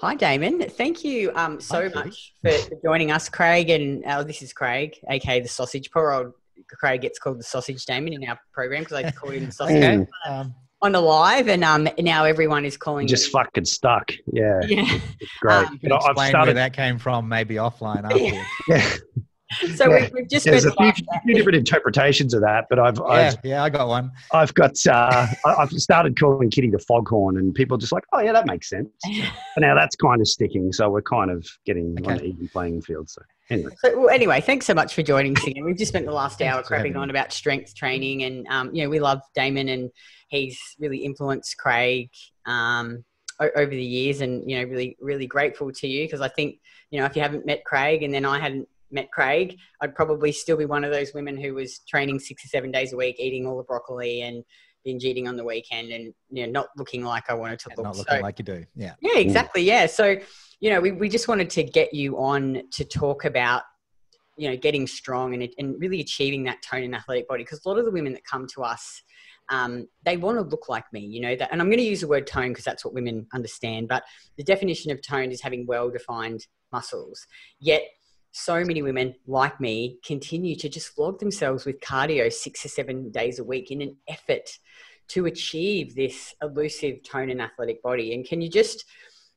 Hi, Damon. Thank you so much for joining us, Craig. And this is Craig, aka the Sausage. Poor old Craig gets called the Sausage Damon in our program because I called him the Sausage on the live, and now everyone is calling just me. Fucking stuck. Yeah, it's great. But I've started where that came from, maybe offline afterwards. Yeah. So we've just there's a few different interpretations of that, but I got one. I've got I've started calling Kitty the Foghorn, and people are just like, oh yeah, that makes sense. But now that's kind of sticking, so we're kind of getting on an even playing field. So anyway, thanks so much for joining us again. We've just spent the last hour crapping on about strength training, and we love Damon, and he's really influenced Craig over the years, and really, really grateful to you, because I think if you haven't met Craig, and then I hadn't met Craig, I'd probably still be one of those women who was training 6 or 7 days a week, eating all the broccoli and binge eating on the weekend, and not looking like I wanted to look. Not looking like you do. Yeah. Yeah, exactly. Yeah. So we just wanted to get you on to talk about getting strong and really achieving that tone and athletic body, because a lot of the women that come to us, they want to look like me, that, and I'm going to use the word tone because that's what women understand, but the definition of tone is having well-defined muscles. Yet so many women like me continue to just flog themselves with cardio 6 or 7 days a week in an effort to achieve this elusive tone and athletic body. And can you just,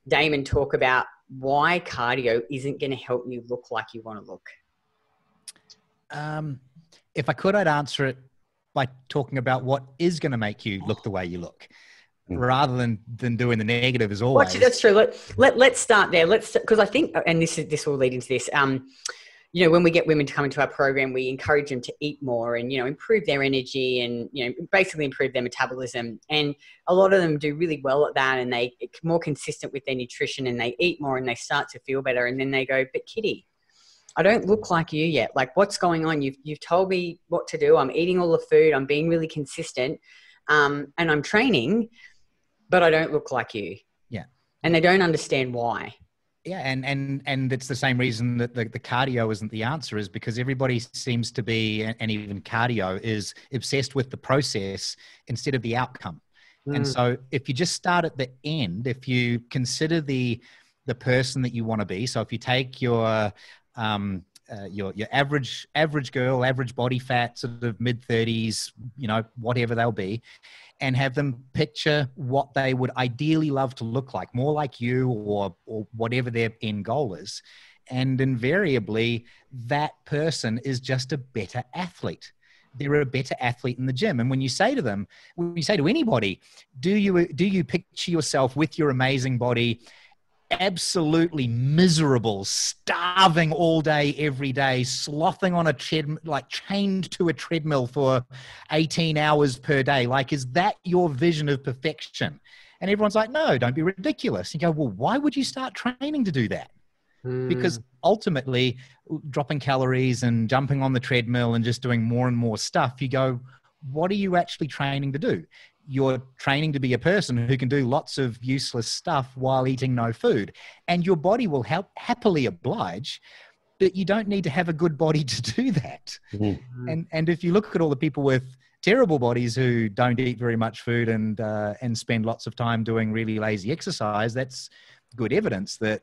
Damon, talk about why cardio isn't going to help you look like you want to look? If I could, I'd answer it by talking about what is going to make you look the way you look, rather than doing the negative as always. Well, that's true. Let's start there. Because I think, and this will lead into this, when we get women to come into our program, we encourage them to eat more and, improve their energy and, basically improve their metabolism. And a lot of them do really well at that, and they're more consistent with their nutrition, and they eat more and they start to feel better. And then they go, but Kitty, I don't look like you yet. Like, what's going on? You've told me what to do. I'm eating all the food. I'm being really consistent, and I'm training, but I don't look like you. Yeah. And they don't understand why. Yeah. And it's the same reason that the cardio isn't the answer, is because everybody seems to be, and even cardio is obsessed with the process instead of the outcome. And so if you just start at the end, if you consider the person that you want to be, so if you take your average girl, average body fat, sort of mid-30s, whatever they'll be, and have them picture what they would ideally love to look like, more like you or whatever their end goal is. And invariably, that person is just a better athlete. They're a better athlete in the gym. And when you say to anybody, do you picture yourself with your amazing body, absolutely miserable, starving all day, every day, slothing on a treadmill, like chained to a treadmill for 18 hours per day? Like, is that your vision of perfection? And everyone's like, no, don't be ridiculous. You go, well, why would you start training to do that? Because ultimately, dropping calories and jumping on the treadmill and just doing more and more stuff, you go, what are you actually training to do? You're training to be a person who can do lots of useless stuff while eating no food. And your body will happily oblige, but you don't need to have a good body to do that. And if you look at all the people with terrible bodies who don't eat very much food and spend lots of time doing really lazy exercise, that's good evidence that,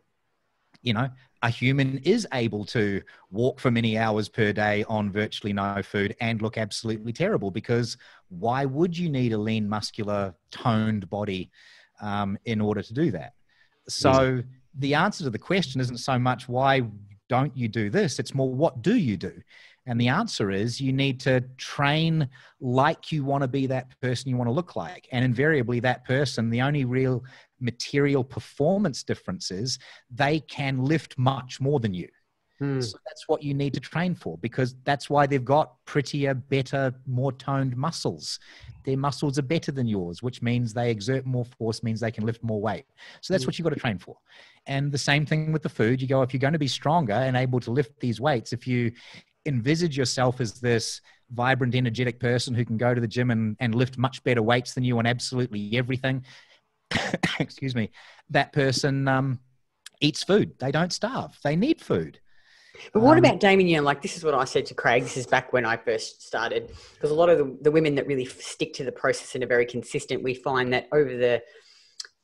a human is able to walk for many hours per day on virtually no food and look absolutely terrible, because why would you need a lean, muscular, toned body in order to do that? So the answer to the question isn't so much why don't you do this, it's more what do you do? And the answer is you need to train like you want to be that person you want to look like. And invariably that person, the only real material performance difference is they can lift much more than you. So that's what you need to train for, because that's why they've got prettier, better, more toned muscles. Their muscles are better than yours, which means they exert more force, means they can lift more weight. So that's what you've got to train for. And the same thing with the food. You go, if you're going to be stronger and able to lift these weights, if you envisage yourself as this vibrant, energetic person who can go to the gym and lift much better weights than you on absolutely everything, excuse me, that person eats food. They don't starve. They need food. But what about Damon? Like, this is what I said to Craig. This is back when I first started, because a lot of the women that really stick to the process and are very consistent, we find that over the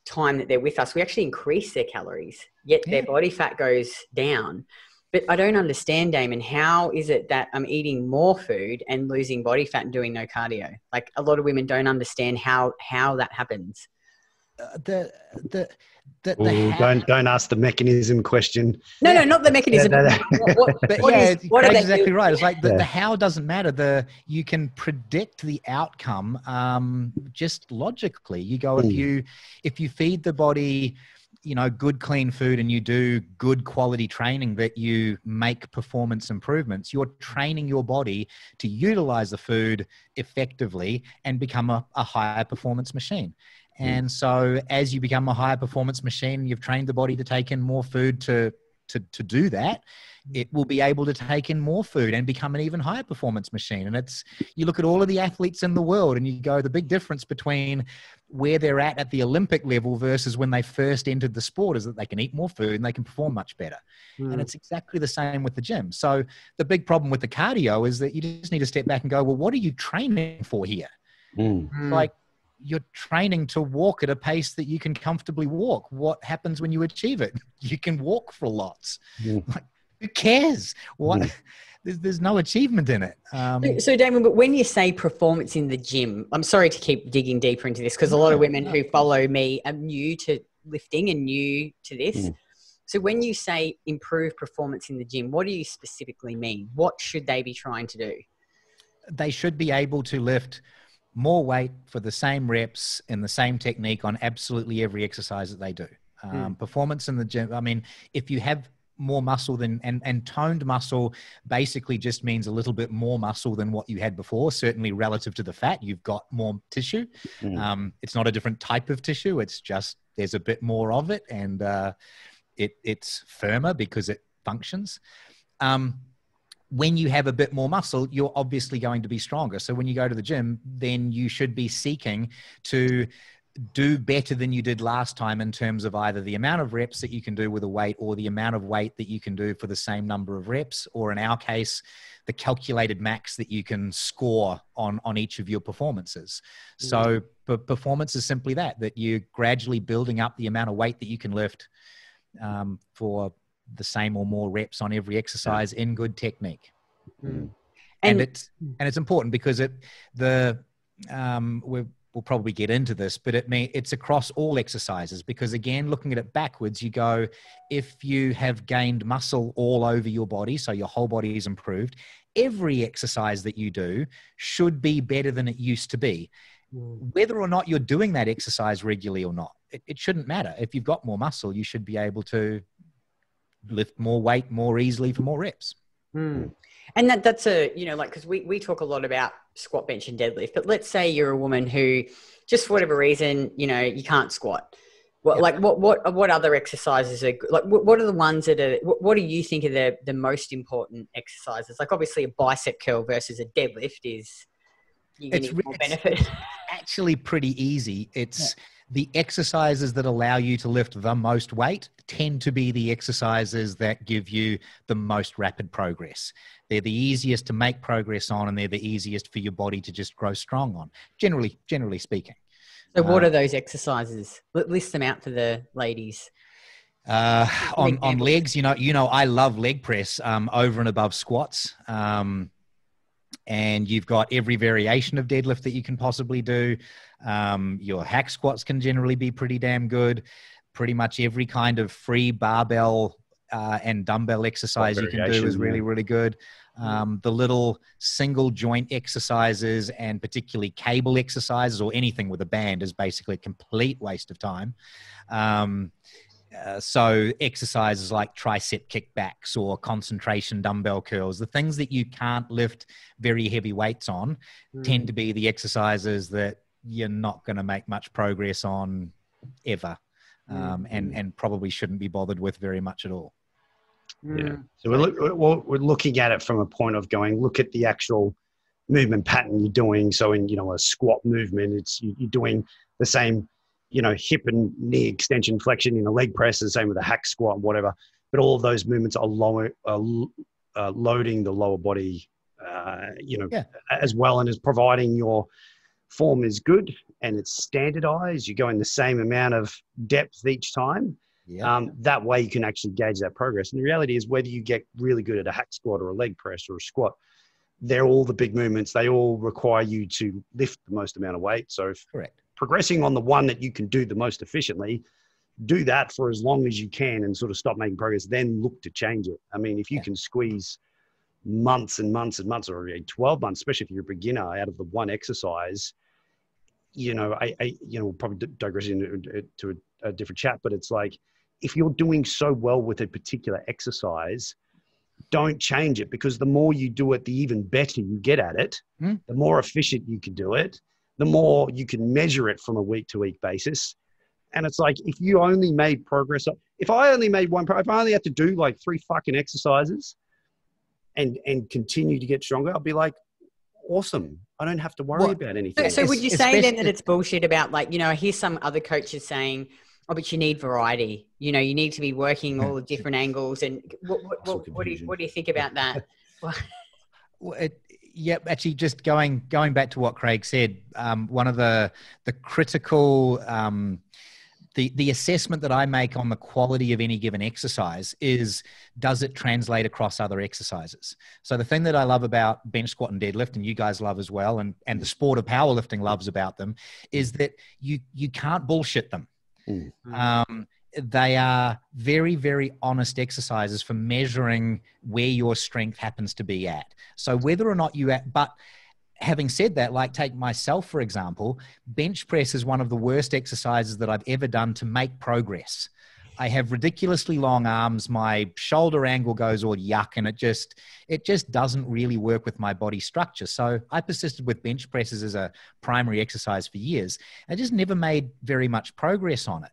time that they're with us, we actually increase their calories, yet their body fat goes down. But I don't understand, Damon, how is it that I'm eating more food and losing body fat and doing no cardio? Like, a lot of women don't understand how that happens. Don't ask the mechanism question. No, not the mechanism. What are they exactly right. It's like the how doesn't matter. You can predict the outcome just logically. You go, if you feed the body, you know, good clean food, and you do good quality training, that you make performance improvements, you're training your body to utilize the food effectively and become a higher performance machine. And so as you become a higher performance machine, you've trained the body to take in more food to do that, it will be able to take in more food and become an even higher performance machine. And you look at all of the athletes in the world and you go, the big difference between where they're at the Olympic level versus when they first entered the sport is that they can eat more food and they can perform much better. And it's exactly the same with the gym. So the big problem with the cardio is that you just need to step back and go, well, what are you training for here? Like, you're training to walk at a pace that you can comfortably walk. What happens when you achieve it? You can walk for lots. Like, who cares? What? There's no achievement in it. So Damon, but when you say performance in the gym, I'm sorry to keep digging deeper into this, because a lot of women who follow me are new to lifting and new to this. So when you say improve performance in the gym, what do you specifically mean? What should they be trying to do? They should be able to lift more weight for the same reps and the same technique on absolutely every exercise that they do. Performance in the gym, I mean, if you have more muscle and toned muscle basically just means a little bit more muscle than what you had before, certainly relative to the fat. You've got more tissue. It's not a different type of tissue. It's just there's a bit more of it, and it's firmer because it functions. When you have a bit more muscle, you're obviously going to be stronger. So when you go to the gym, then you should be seeking to do better than you did last time in terms of either the amount of reps that you can do with a weight or the amount of weight that you can do for the same number of reps, or in our case, the calculated max that you can score on each of your performances. So performance is simply that you're gradually building up the amount of weight that you can lift for the same or more reps on every exercise in good technique. And it's important because we'll probably get into this, but it's across all exercises, because again, looking at it backwards, you go, if you have gained muscle all over your body, so your whole body is improved, every exercise that you do should be better than it used to be. Whether or not you're doing that exercise regularly or not, it shouldn't matter. If you've got more muscle, you should be able to lift more weight more easily for more reps. And that's because we talk a lot about squat, bench and deadlift, but let's say you're a woman who just for whatever reason, you can't squat. What other exercises are like, what are the ones that are, what do you think are the most important exercises? Like, obviously a bicep curl versus a deadlift is, it's more benefit. It's actually pretty easy. It's the exercises that allow you to lift the most weight tend to be the exercises that give you the most rapid progress. They're the easiest to make progress on, and they're the easiest for your body to just grow strong on, generally speaking. So what are those exercises? List them out for the ladies. On legs, I love leg press over and above squats. And you've got every variation of deadlift that you can possibly do. Your hack squats can generally be pretty damn good. Pretty much every kind of free barbell and dumbbell exercise you can do is really, really good. The little single joint exercises and particularly cable exercises or anything with a band is basically a complete waste of time. So exercises like tricep kickbacks or concentration dumbbell curls, the things that you can't lift very heavy weights on tend to be the exercises that you're not going to make much progress on ever. And probably shouldn't be bothered with very much at all. So we're looking at it from a point of going, look at the actual movement pattern you're doing. So in, a squat movement, you're doing the same, hip and knee extension flexion in a leg press, the same with a hack squat and whatever. But all of those movements are loading the lower body, as well, and is providing your form is good. and it's standardized, you go in the same amount of depth each time. Yeah. That way you can actually gauge that progress. And the reality is whether you get really good at a hack squat or a leg press or a squat, they're all the big movements. They all require you to lift the most amount of weight. So if Correct. progressing on the one that you can do the most efficiently, do that for as long as you can and sort of stop making progress, then look to change it. I mean, if you can squeeze months and months and months, or 12 months, especially if you're a beginner, out of the one exercise, we'll probably digress into a different chat, but it's like, if you're doing so well with a particular exercise, don't change it, because the more you do it, the even better you get at it, the more efficient you can do it, the more you can measure it from a week to week basis. And it's like, if you only made progress, if I only made if I only had to do like 3 fucking exercises and continue to get stronger, I'll be like, awesome. I don't have to worry about anything. So would you say then that it's bullshit about, like, I hear some other coaches saying, oh, but you need variety. You need to be working all the different angles. And what do you think about that? Actually, just going back to what Craig said, one of the critical, the assessment that I make on the quality of any given exercise is, does it translate across other exercises? So the thing that I love about bench squat and deadlift, and you guys love as well, and the sport of powerlifting loves about them, is that you can't bullshit them. They are very, very honest exercises for measuring where your strength happens to be at. So whether or not but having said that, like take myself, for example, bench press is one of the worst exercises that I've ever done to make progress. I have ridiculously long arms. My shoulder angle goes all yuck, and it just doesn't really work with my body structure. So I persisted with bench presses as a primary exercise for years. I just never made very much progress on it.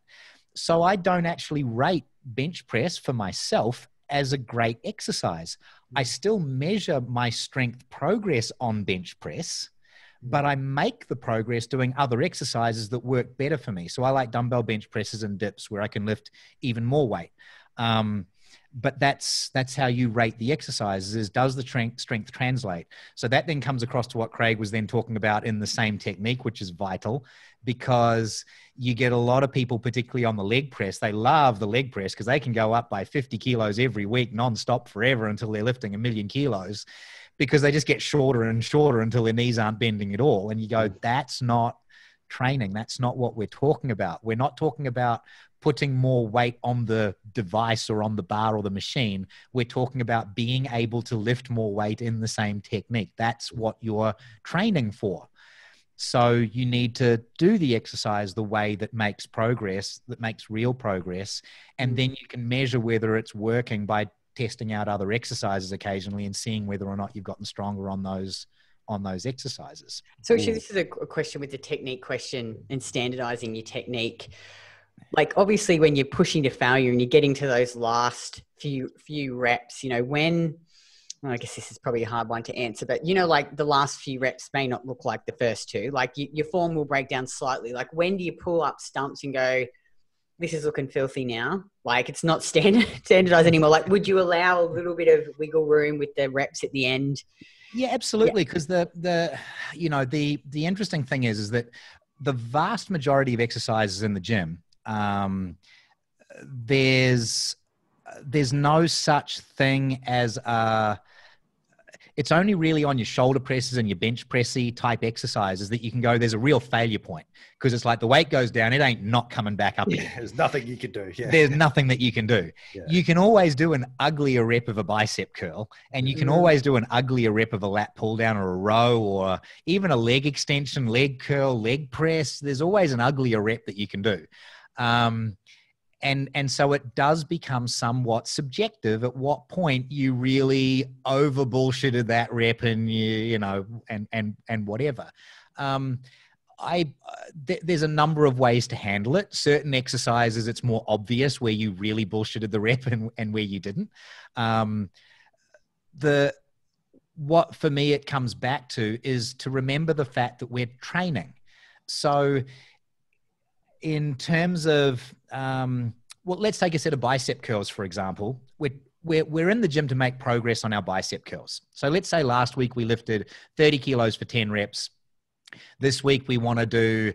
So I don't actually rate bench press for myself as a great exercise. I still measure my strength progress on bench press, but I make the progress doing other exercises that work better for me. So I like dumbbell bench presses and dips where I can lift even more weight. But that's how you rate the exercises, is does the strength translate? So that then comes across to what Craig was then talking about in the same technique, which is vital, because you get a lot of people, particularly on the leg press, they love the leg press because they can go up by 50 kilos every week nonstop forever until they're lifting 1,000,000 kilos, because they just get shorter and shorter until their knees aren't bending at all. And you go, that's not training. That's not what we're talking about. We're not talking about putting more weight on the device or on the bar or the machine. We're talking about being able to lift more weight in the same technique. That's what you're training for. So you need to do the exercise the way that makes progress, that makes real progress. And then you can measure whether it's working by testing out other exercises occasionally and seeing whether or not you've gotten stronger on those exercises. So actually, this is a question with the technique question and standardizing your technique. Like, obviously when you're pushing to failure and you're getting to those last few reps, when, well, I guess this is probably a hard one to answer, but like the last few reps may not look like the first two, like your form will break down slightly. Like, when do you pull up stumps and go, this is looking filthy now? Like, it's not standardized anymore. Like, would you allow a little bit of wiggle room with the reps at the end? Yeah, absolutely. Because the interesting thing is that the vast majority of exercises in the gym, there's no such thing as it's only really on your shoulder presses and your bench pressy type exercises that you can go, there's a real failure point, because it's like the weight goes down, it ain't not coming back up again. There's nothing you can do. Yeah. There's nothing that you can do. Yeah. You can always do an uglier rep of a bicep curl, and you can always do an uglier rep of a lat pull down or a row, or even a leg extension, leg curl, leg press. There's always an uglier rep that you can do. And so it does become somewhat subjective at what point you really over bullshitted that rep and and whatever. There's a number of ways to handle it. Certain exercises, it's more obvious where you really bullshitted the rep and where you didn't. What for me it comes back to is to remember the fact that we're training. So in terms of, well, let's take a set of bicep curls, for example. We're in the gym to make progress on our bicep curls. So let's say last week we lifted 30 kilos for 10 reps. This week we want to do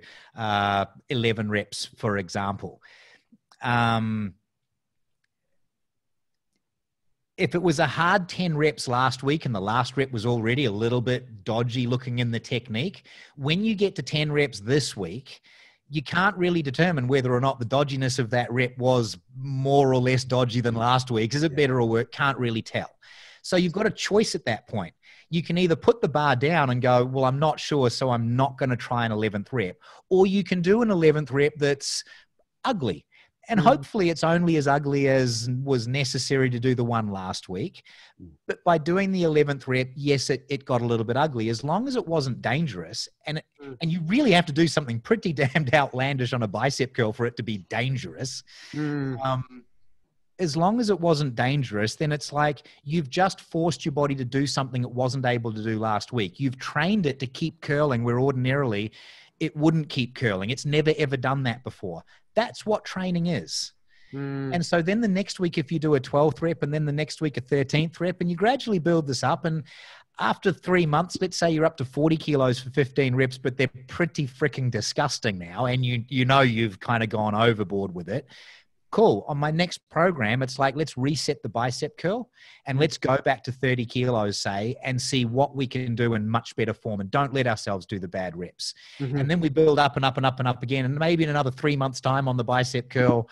11 reps, for example. If it was a hard 10 reps last week and the last rep was already a little bit dodgy looking in the technique, when you get to 10 reps this week, you can't really determine whether or not the dodginess of that rep was more or less dodgy than last week. Is it better or worse? Can't really tell. So you've got a choice at that point. You can either put the bar down and go, well, I'm not sure, so I'm not going to try an 11th rep. Or you can do an 11th rep that's ugly. And hopefully it's only as ugly as was necessary to do the one last week. But by doing the 11th rep, yes, it got a little bit ugly. As long as it wasn't dangerous, and you really have to do something pretty damned outlandish on a bicep curl for it to be dangerous. As long as it wasn't dangerous, then it's like you've just forced your body to do something it wasn't able to do last week. You've trained it to keep curling where ordinarily it wouldn't keep curling. It's never, ever done that before. That's what training is. And so then the next week, if you do a 12th rep and then the next week a 13th rep, and you gradually build this up, and after 3 months, let's say you're up to 40 kilos for 15 reps, but they're pretty freaking disgusting now, and you know you've kind of gone overboard with it. Cool. On my next program, it's like, let's reset the bicep curl and let's go back to 30 kilos, say, and see what we can do in much better form, and don't let ourselves do the bad reps. And then we build up and up and up and up again. And maybe in another 3 months' time on the bicep curl,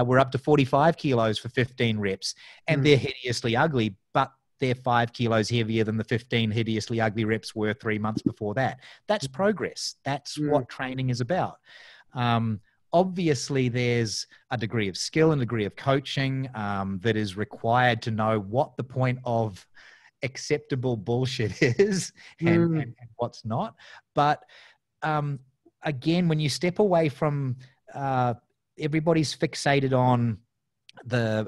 we're up to 45 kilos for 15 reps, and they're hideously ugly, but they're 5 kilos heavier than the 15 hideously ugly reps were 3 months before that. That's progress. That's what training is about. Obviously, there's a degree of skill and degree of coaching that is required to know what the point of acceptable bullshit is and what's not. But again, when you step away from everybody's fixated on the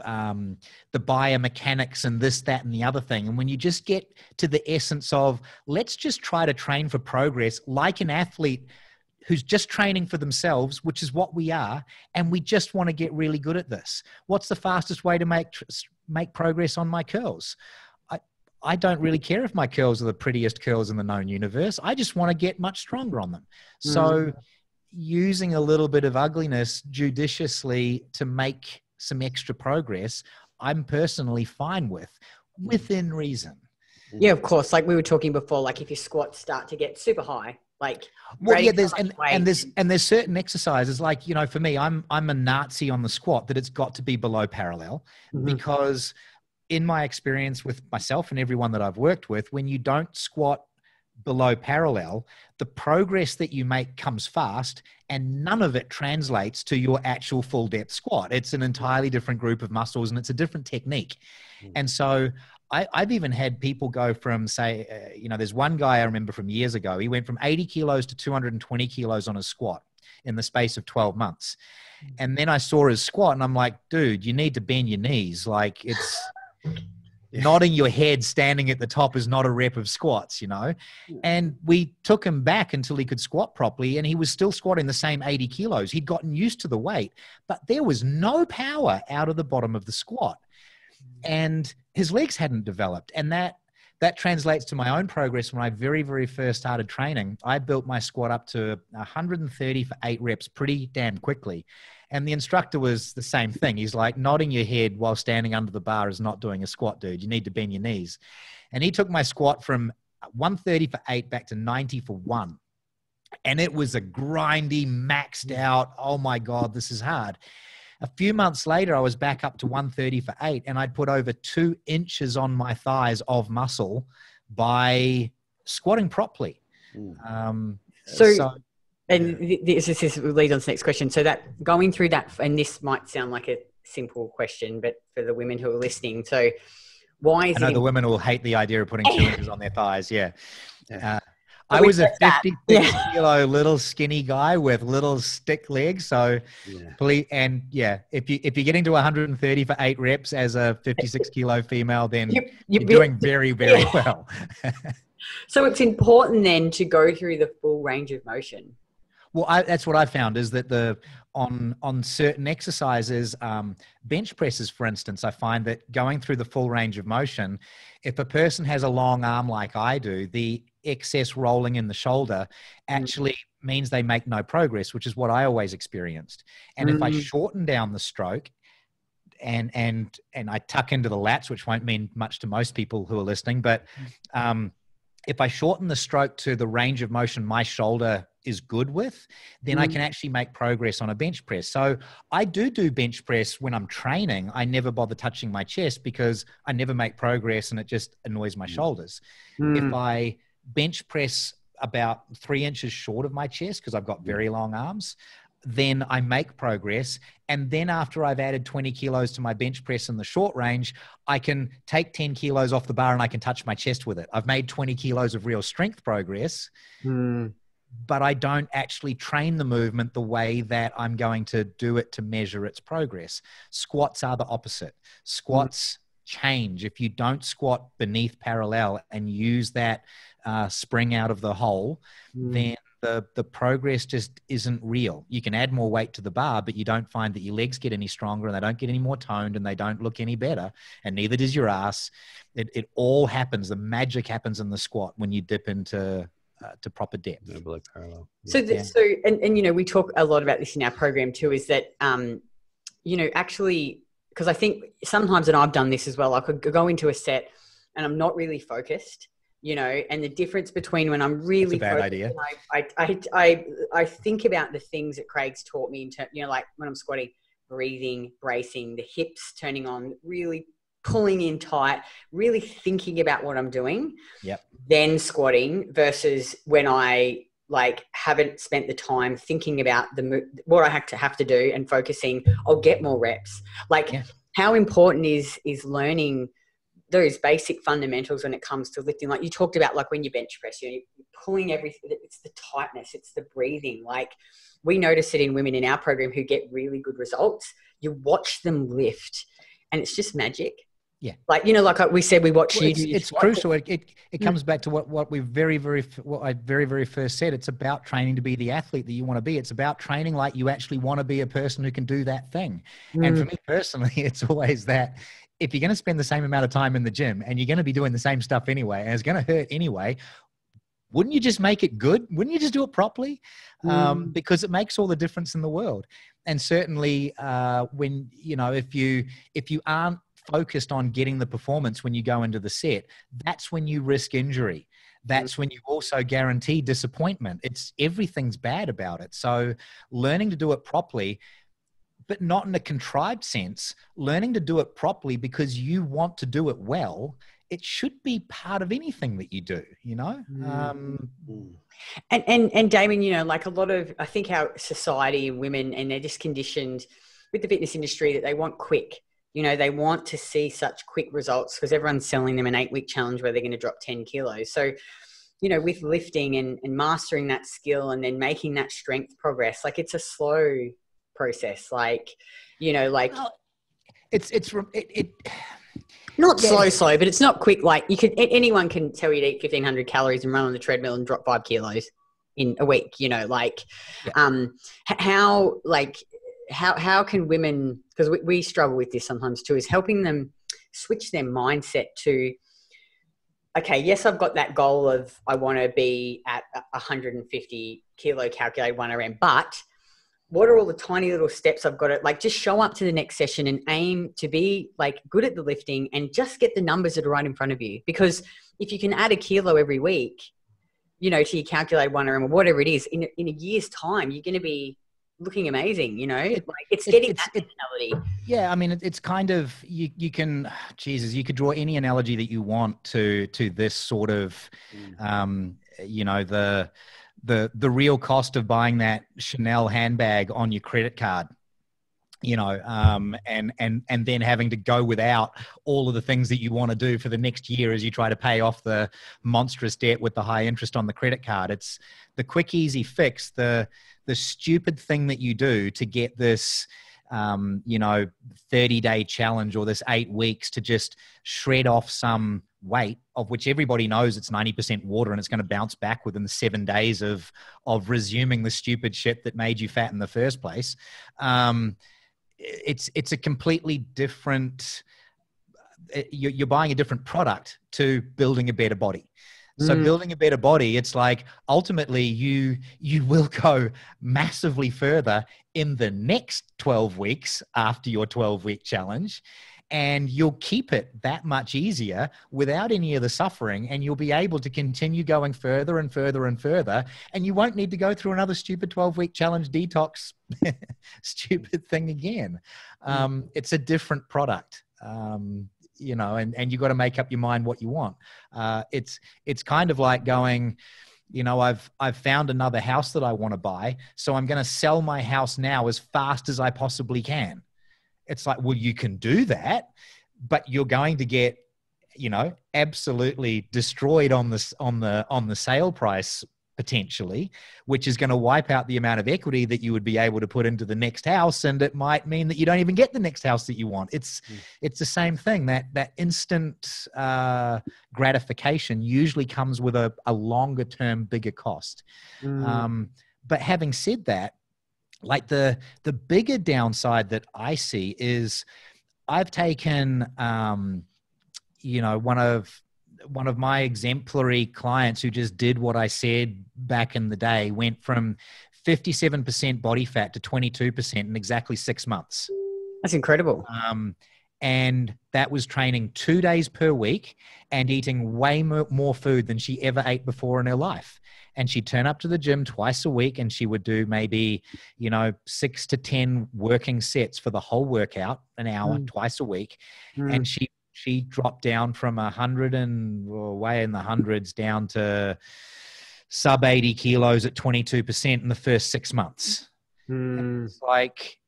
biomechanics and this, that, and the other thing. And when you just get to the essence of, let's just try to train for progress like an athlete who's just training for themselves, which is what we are, and we just want to get really good at this. What's the fastest way to make progress on my curls? I don't really care if my curls are the prettiest curls in the known universe. I just want to get much stronger on them. So using a little bit of ugliness judiciously to make some extra progress, I'm personally fine with, within reason. Yeah, of course. Like we were talking before, like if your squats start to get super high, like, well, yeah, there's certain exercises, like, you know, for me, I'm a Nazi on the squat, that it's got to be below parallel, because in my experience with myself and everyone that I've worked with, when you don't squat below parallel, the progress that you make comes fast and none of it translates to your actual full depth squat. It's an entirely different group of muscles and it's a different technique. And so I've even had people go from, say, you know, there's one guy I remember from years ago. He went from 80 kilos to 220 kilos on a squat in the space of 12 months. And then I saw his squat and I'm like, dude, you need to bend your knees. Like, it's nodding your head standing at the top is not a rep of squats, you know? And we took him back until he could squat properly, and he was still squatting the same 80 kilos. He'd gotten used to the weight, but there was no power out of the bottom of the squat. And his legs hadn't developed. And that translates to my own progress. When I very, very first started training, I built my squat up to 130 for 8 reps pretty damn quickly. And the instructor was the same thing. He's like, nodding your head while standing under the bar is not doing a squat, dude. You need to bend your knees. And he took my squat from 130 for 8 back to 90 for 1. And it was a grindy, maxed out, oh my God, this is hard. A few months later, I was back up to 130 for 8, and I'd put over 2 inches on my thighs of muscle by squatting properly. And this leads on to the next question. So that going through that, and this might sound like a simple question, but for the women who are listening, so why is I know the women will hate the idea of putting 2 inches on their thighs. Yeah. I was a 56 kilo little skinny guy with little stick legs. So please, and yeah, if you're getting to 130 for 8 reps as a 56 kilo female, then you're doing very, very well. So it's important then to go through the full range of motion. Well, that's what I found, is that on certain exercises, bench presses, for instance, I find that going through the full range of motion, if a person has a long arm like I do, the excess rolling in the shoulder actually means they make no progress, which is what I always experienced. And if I shorten down the stroke and I tuck into the lats, which won't mean much to most people who are listening, but if I shorten the stroke to the range of motion my shoulder is good with, then I can actually make progress on a bench press. So I do bench press when I'm training. I never bother touching my chest because I never make progress and it just annoys my shoulders. If I bench press about 3 inches short of my chest, because I've got very long arms, then I make progress. And then after I've added 20 kilos to my bench press in the short range, I can take 10 kilos off the bar and I can touch my chest with it. I've made 20 kilos of real strength progress, but I don't actually train the movement the way that I'm going to do it to measure its progress. Squats are the opposite. Squats change. If you don't squat beneath parallel and use that spring out of the hole, then the progress just isn't real. You can add more weight to the bar, but you don't find that your legs get any stronger and they don't get any more toned and they don't look any better. And neither does your ass. It all happens. The magic happens in the squat when you dip into to proper depth. Parallel. Yeah. So, you know, we talk a lot about this in our program too, is that, you know, actually, because I think sometimes, and I've done this as well, I could go into a set and I'm not really focused, you know, and the difference between when I'm really That's a bad idea. I think about the things that Craig's taught me in terms, you know, like when I'm squatting, breathing, bracing, the hips turning on, really pulling in tight, really thinking about what I'm doing, then squatting, versus when I like haven't spent the time thinking about what I have to do and focusing, I'll get more reps. Like how important is learning those basic fundamentals when it comes to lifting. Like you talked about, like when you bench press, you know, you're pulling everything, it's the tightness, it's the breathing. Like we notice it in women in our program who get really good results. You watch them lift and it's just magic. Yeah. Like, you know, like we said, we watch you. It's crucial. It comes back to what I very, very first said. It's about training to be the athlete that you want to be. It's about training like you actually want to be a person who can do that thing. And for me personally, it's always that if you're going to spend the same amount of time in the gym and you're going to be doing the same stuff anyway, and it's going to hurt anyway, wouldn't you just make it good? Wouldn't you just do it properly? Because it makes all the difference in the world. And certainly when, you know, if you aren't focused on getting the performance when you go into the set, that's when you risk injury. That's when you also guarantee disappointment. Everything's bad about it. So learning to do it properly, but not in a contrived sense, learning to do it properly because you want to do it well, it should be part of anything that you do, you know? And Damon, you know, like a lot of, I think our society and women, and they're just conditioned with the fitness industry that they want quick. You know, they want to see such quick results because everyone's selling them an 8-week challenge where they're going to drop 10 kilos. So, you know, with lifting and mastering that skill and then making that strength progress, like it's a slow process. Like, you know, like it's not slow, but it's not quick. Like anyone can tell you to eat 1,500 calories and run on the treadmill and drop 5 kilos in a week, you know, like, how can women, because we struggle with this sometimes too, is helping them switch their mindset to, okay, yes, I've got that goal of I want to be at 150 kilo calculated 1RM, but what are all the tiny little steps I've got to, like, just show up to the next session and aim to be like good at the lifting and just get the numbers that are right in front of you. Because if you can add a kilo every week, you know, to your calculated 1RM or whatever it is, in a year's time, you're going to be looking amazing, you know, like it's getting that mentality. Yeah. I mean, it's kind of, you can, Jesus, you could draw any analogy that you want to this sort of, you know, the real cost of buying that Chanel handbag on your credit card, you know, and then having to go without all of the things that you want to do for the next year as you try to pay off the monstrous debt with the high interest on the credit card. It's the quick, easy fix, the stupid thing that you do to get this, you know, 30-day challenge or this 8 weeks to just shred off some weight, of which everybody knows it's 90% water and it's going to bounce back within the 7 days of resuming the stupid shit that made you fat in the first place. It's a completely different, you're buying a different product to building a better body. So building a better body, it's like ultimately you will go massively further in the next 12 weeks after your 12-week challenge, and you'll keep it that much easier without any of the suffering, and you'll be able to continue going further and further and further, and you won't need to go through another stupid 12-week challenge detox stupid thing again. It's a different product. You know, and you've got to make up your mind what you want. It's kind of like going, you know, I've found another house that I want to buy, so I'm going to sell my house now as fast as I possibly can. It's like, well, you can do that, but you're going to get, you know, absolutely destroyed on the sale price potentially, which is going to wipe out the amount of equity that you would be able to put into the next house. And it might mean that you don't even get the next house that you want. It's the same thing. That instant gratification usually comes with a longer term, bigger cost. But having said that, like the bigger downside that I see is I've taken, you know, one of my exemplary clients who just did what I said back in the day, went from 57% body fat to 22% in exactly 6 months. That's incredible. And that was training 2 days per week and eating way more food than she ever ate before in her life. And she'd turn up to the gym twice a week, and she would do maybe, you know, 6 to 10 working sets for the whole workout, an hour, twice a week. And she dropped down from 100 and way in the hundreds down to sub 80 kilos at 22% in the first 6 months. It's like,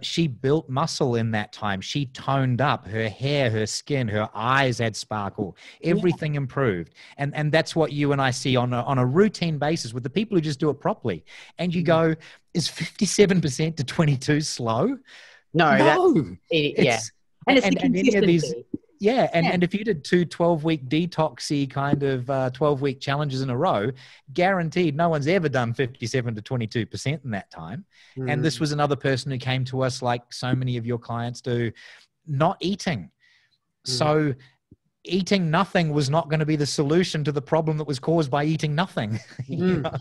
she built muscle in that time. She toned up her hair, her skin, her eyes had sparkle, everything improved. And that's what you and I see on a routine basis with the people who just do it properly. And you go, is 57% to 22 slow? No. And it's any of these, and if you did 2 12-week detoxy kind of 12-week challenges in a row, guaranteed no one's ever done 57 to 22% in that time. And this was another person who came to us, like so many of your clients do, not eating. So eating nothing was not going to be the solution to the problem that was caused by eating nothing. You know,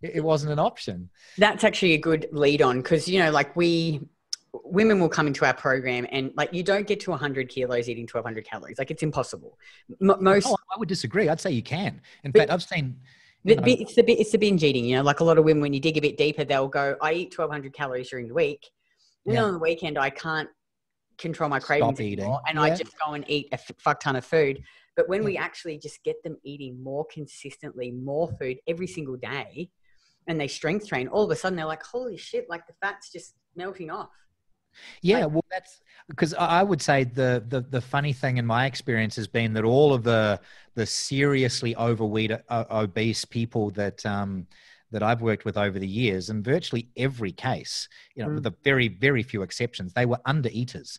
it wasn't an option. That's actually a good lead on, because, you know, like women will come into our program and like, you don't get to 100 kilos eating 1200 calories. Like, it's impossible. I would disagree. I'd say you can. In fact, I've seen, it's the binge eating, you know, like a lot of women, when you dig a bit deeper, they'll go, I eat 1200 calories during the week. And then on the weekend, I can't control my cravings anymore, and I just go and eat a fuck ton of food. But when we actually just get them eating more consistently, more food every single day, and they strength train, all of a sudden they're like, holy shit, like the fat's just melting off. Yeah, well, that's because I would say the funny thing in my experience has been that all of the seriously overweight, obese people that I've worked with over the years, in virtually every case, you know, with a very, very few exceptions, they were under eaters,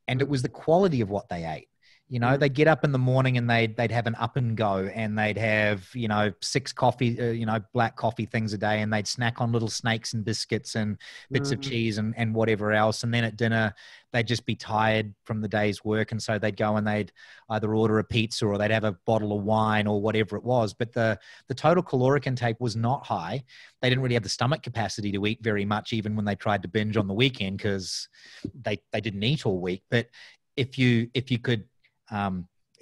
and it was the quality of what they ate. You know, they'd get up in the morning and they'd have an up and go, and they'd have, you know, 6 coffee, black coffee things a day, and they'd snack on little snakes and biscuits and bits of cheese and whatever else. And then at dinner, they'd just be tired from the day's work. And so they'd go and they'd either order a pizza or they'd have a bottle of wine or whatever it was. But the total caloric intake was not high. They didn't really have the stomach capacity to eat very much, even when they tried to binge on the weekend, because they didn't eat all week. But if you could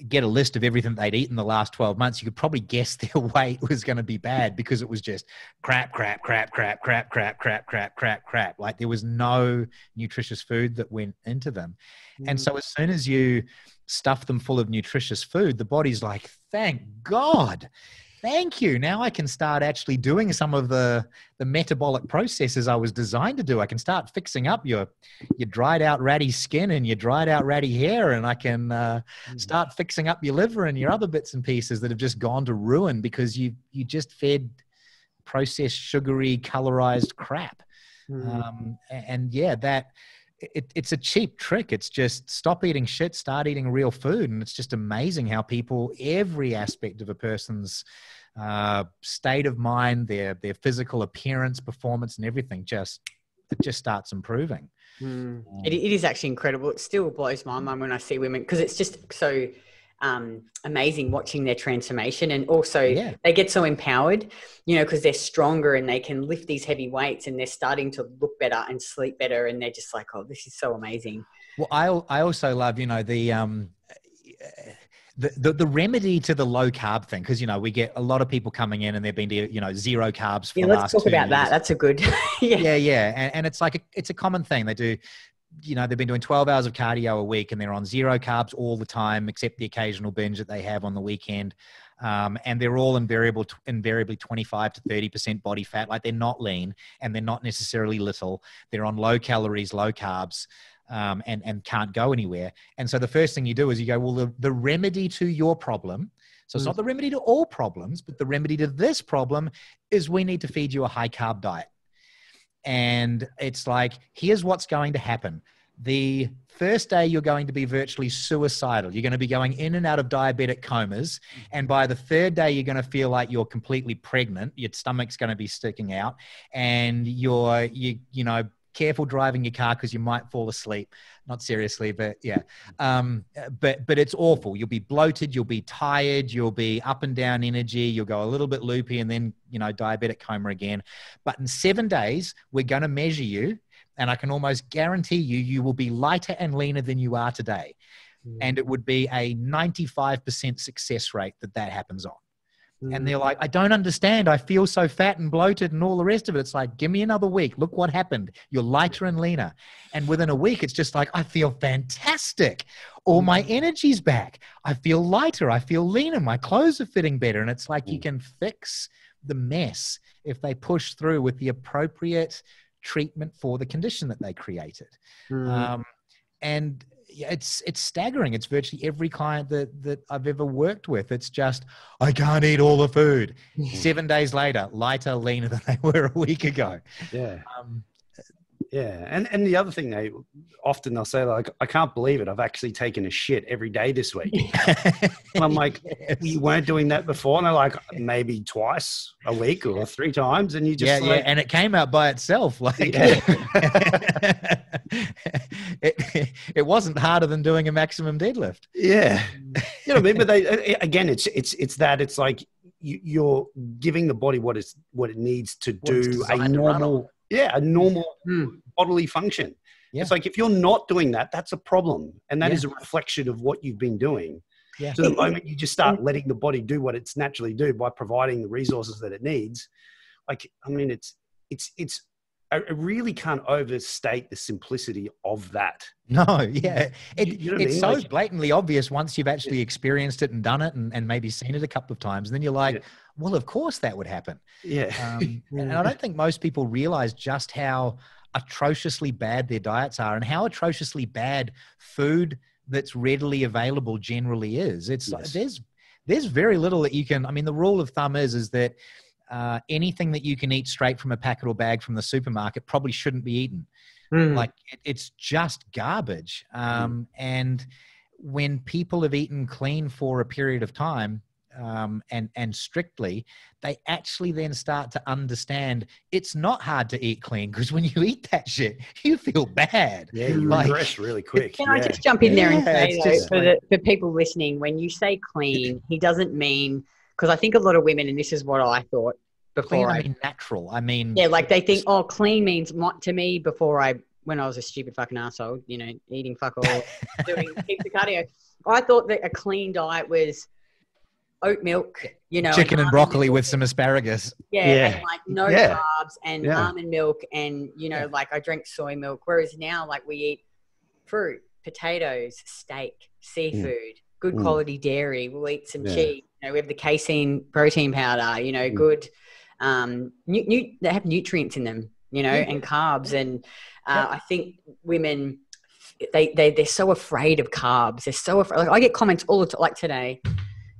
get a list of everything they'd eaten the last 12 months, you could probably guess their weight was going to be bad, because it was just crap. Like, there was no nutritious food that went into them. And so as soon as you stuff them full of nutritious food, the body's like, thank God. Thank you. Now I can start actually doing some of the metabolic processes I was designed to do. I can start fixing up your dried out ratty skin and your dried out ratty hair, and I can start fixing up your liver and your other bits and pieces that have just gone to ruin because you just fed processed, sugary, colorized crap. It's a cheap trick. It's just stop eating shit, start eating real food. And it's just amazing how people, every aspect of a person's state of mind, their physical appearance, performance, and everything, it just starts improving. It is actually incredible. It still blows my mind when I see women, because it's just so amazing watching their transformation. And also they get so empowered, you know, because they're stronger and they can lift these heavy weights and they're starting to look better and sleep better. And they're just like, oh, this is so amazing. Well, I also love, you know, the remedy to the low carb thing, because, you know, we get a lot of people coming in and they've been to, you know, zero carbs for the last 2 years. Let's talk about that. That's a good, And it's like, it's a common thing. They do, you know, they've been doing 12 hours of cardio a week and they're on zero carbs all the time, except the occasional binge that they have on the weekend. And they're all invariably 25 to 30% body fat. Like, they're not lean and they're not necessarily little. They're on low calories, low carbs. And can't go anywhere. And so the first thing you do is you go, well, the remedy to your problem, so it's not the remedy to all problems, but the remedy to this problem is we need to feed you a high carb diet. And it's like, here's what's going to happen. The first day you're going to be virtually suicidal. You're going to be going in and out of diabetic comas. And by the third day, you're going to feel like you're completely pregnant. Your stomach's going to be sticking out and you know, careful driving your car because you might fall asleep. Not seriously, but yeah. But it's awful. You'll be bloated. You'll be tired. You'll be up and down energy. You'll go a little bit loopy and then, you know, diabetic coma again. But in 7 days, we're going to measure you. And I can almost guarantee you will be lighter and leaner than you are today. And it would be a 95% success rate that happens on. And they're like, I don't understand. I feel so fat and bloated and all the rest of it. It's like, give me another week. Look what happened. You're lighter and leaner. And within a week, it's just like, I feel fantastic. All my energy's back. I feel lighter. I feel leaner. My clothes are fitting better. And it's like, you can fix the mess if they push through with the appropriate treatment for the condition that they created. And it's staggering. It's virtually every client that I've ever worked with. It's just, I can't eat all the food. 7 days later, lighter, leaner than they were a week ago. Yeah. And the other thing they'll say, like, I can't believe it. I've actually taken a shit every day this week. And I'm like, you weren't doing that before? And they're like, maybe twice a week or 3 times. And you just and it came out by itself. Like, it wasn't harder than doing a maximum deadlift. Yeah. You know what I mean? But it's like you're giving the body what it needs to do a normal bodily function. Yeah. It's like, if you're not doing that, that's a problem. And that is a reflection of what you've been doing. Yeah. So the moment you just start letting the body do what it's naturally do by providing the resources that it needs, like, I mean, I really can't overstate the simplicity of that. No, yeah. It's so like, blatantly obvious once you've actually experienced it and done it and maybe seen it a couple of times. And then you're like, well, of course that would happen. Yeah. And I don't think most people realize just how atrociously bad their diets are and how atrociously bad food that's readily available generally is. It's there's very little that you can, I mean, the rule of thumb is that anything that you can eat straight from a packet or bag from the supermarket probably shouldn't be eaten. Like, it's just garbage. And when people have eaten clean for a period of time, and strictly, they actually then start to understand it's not hard to eat clean, because when you eat that shit, you feel bad. Yeah, you regress really quick. Can I just jump in there and say, for people listening, when you say clean, he doesn't mean, because I think a lot of women, and this is what I thought before. Clean, I mean natural. I mean, yeah, like they think, oh, clean means, to me, when I was a stupid fucking asshole, you know, eating fuck all, doing heaps of cardio, I thought that a clean diet was oat milk, you know, chicken and broccoli with some asparagus. And like no carbs and almond milk, and you know, like I drink soy milk. Whereas now, like, we eat fruit, potatoes, steak, seafood, good quality dairy. We'll eat some cheese. You know, we have the casein protein powder. You know, good. They have nutrients in them. You know, and carbs. And I think women, they're so afraid of carbs. They're so afraid. Like, I get comments all the time, like today.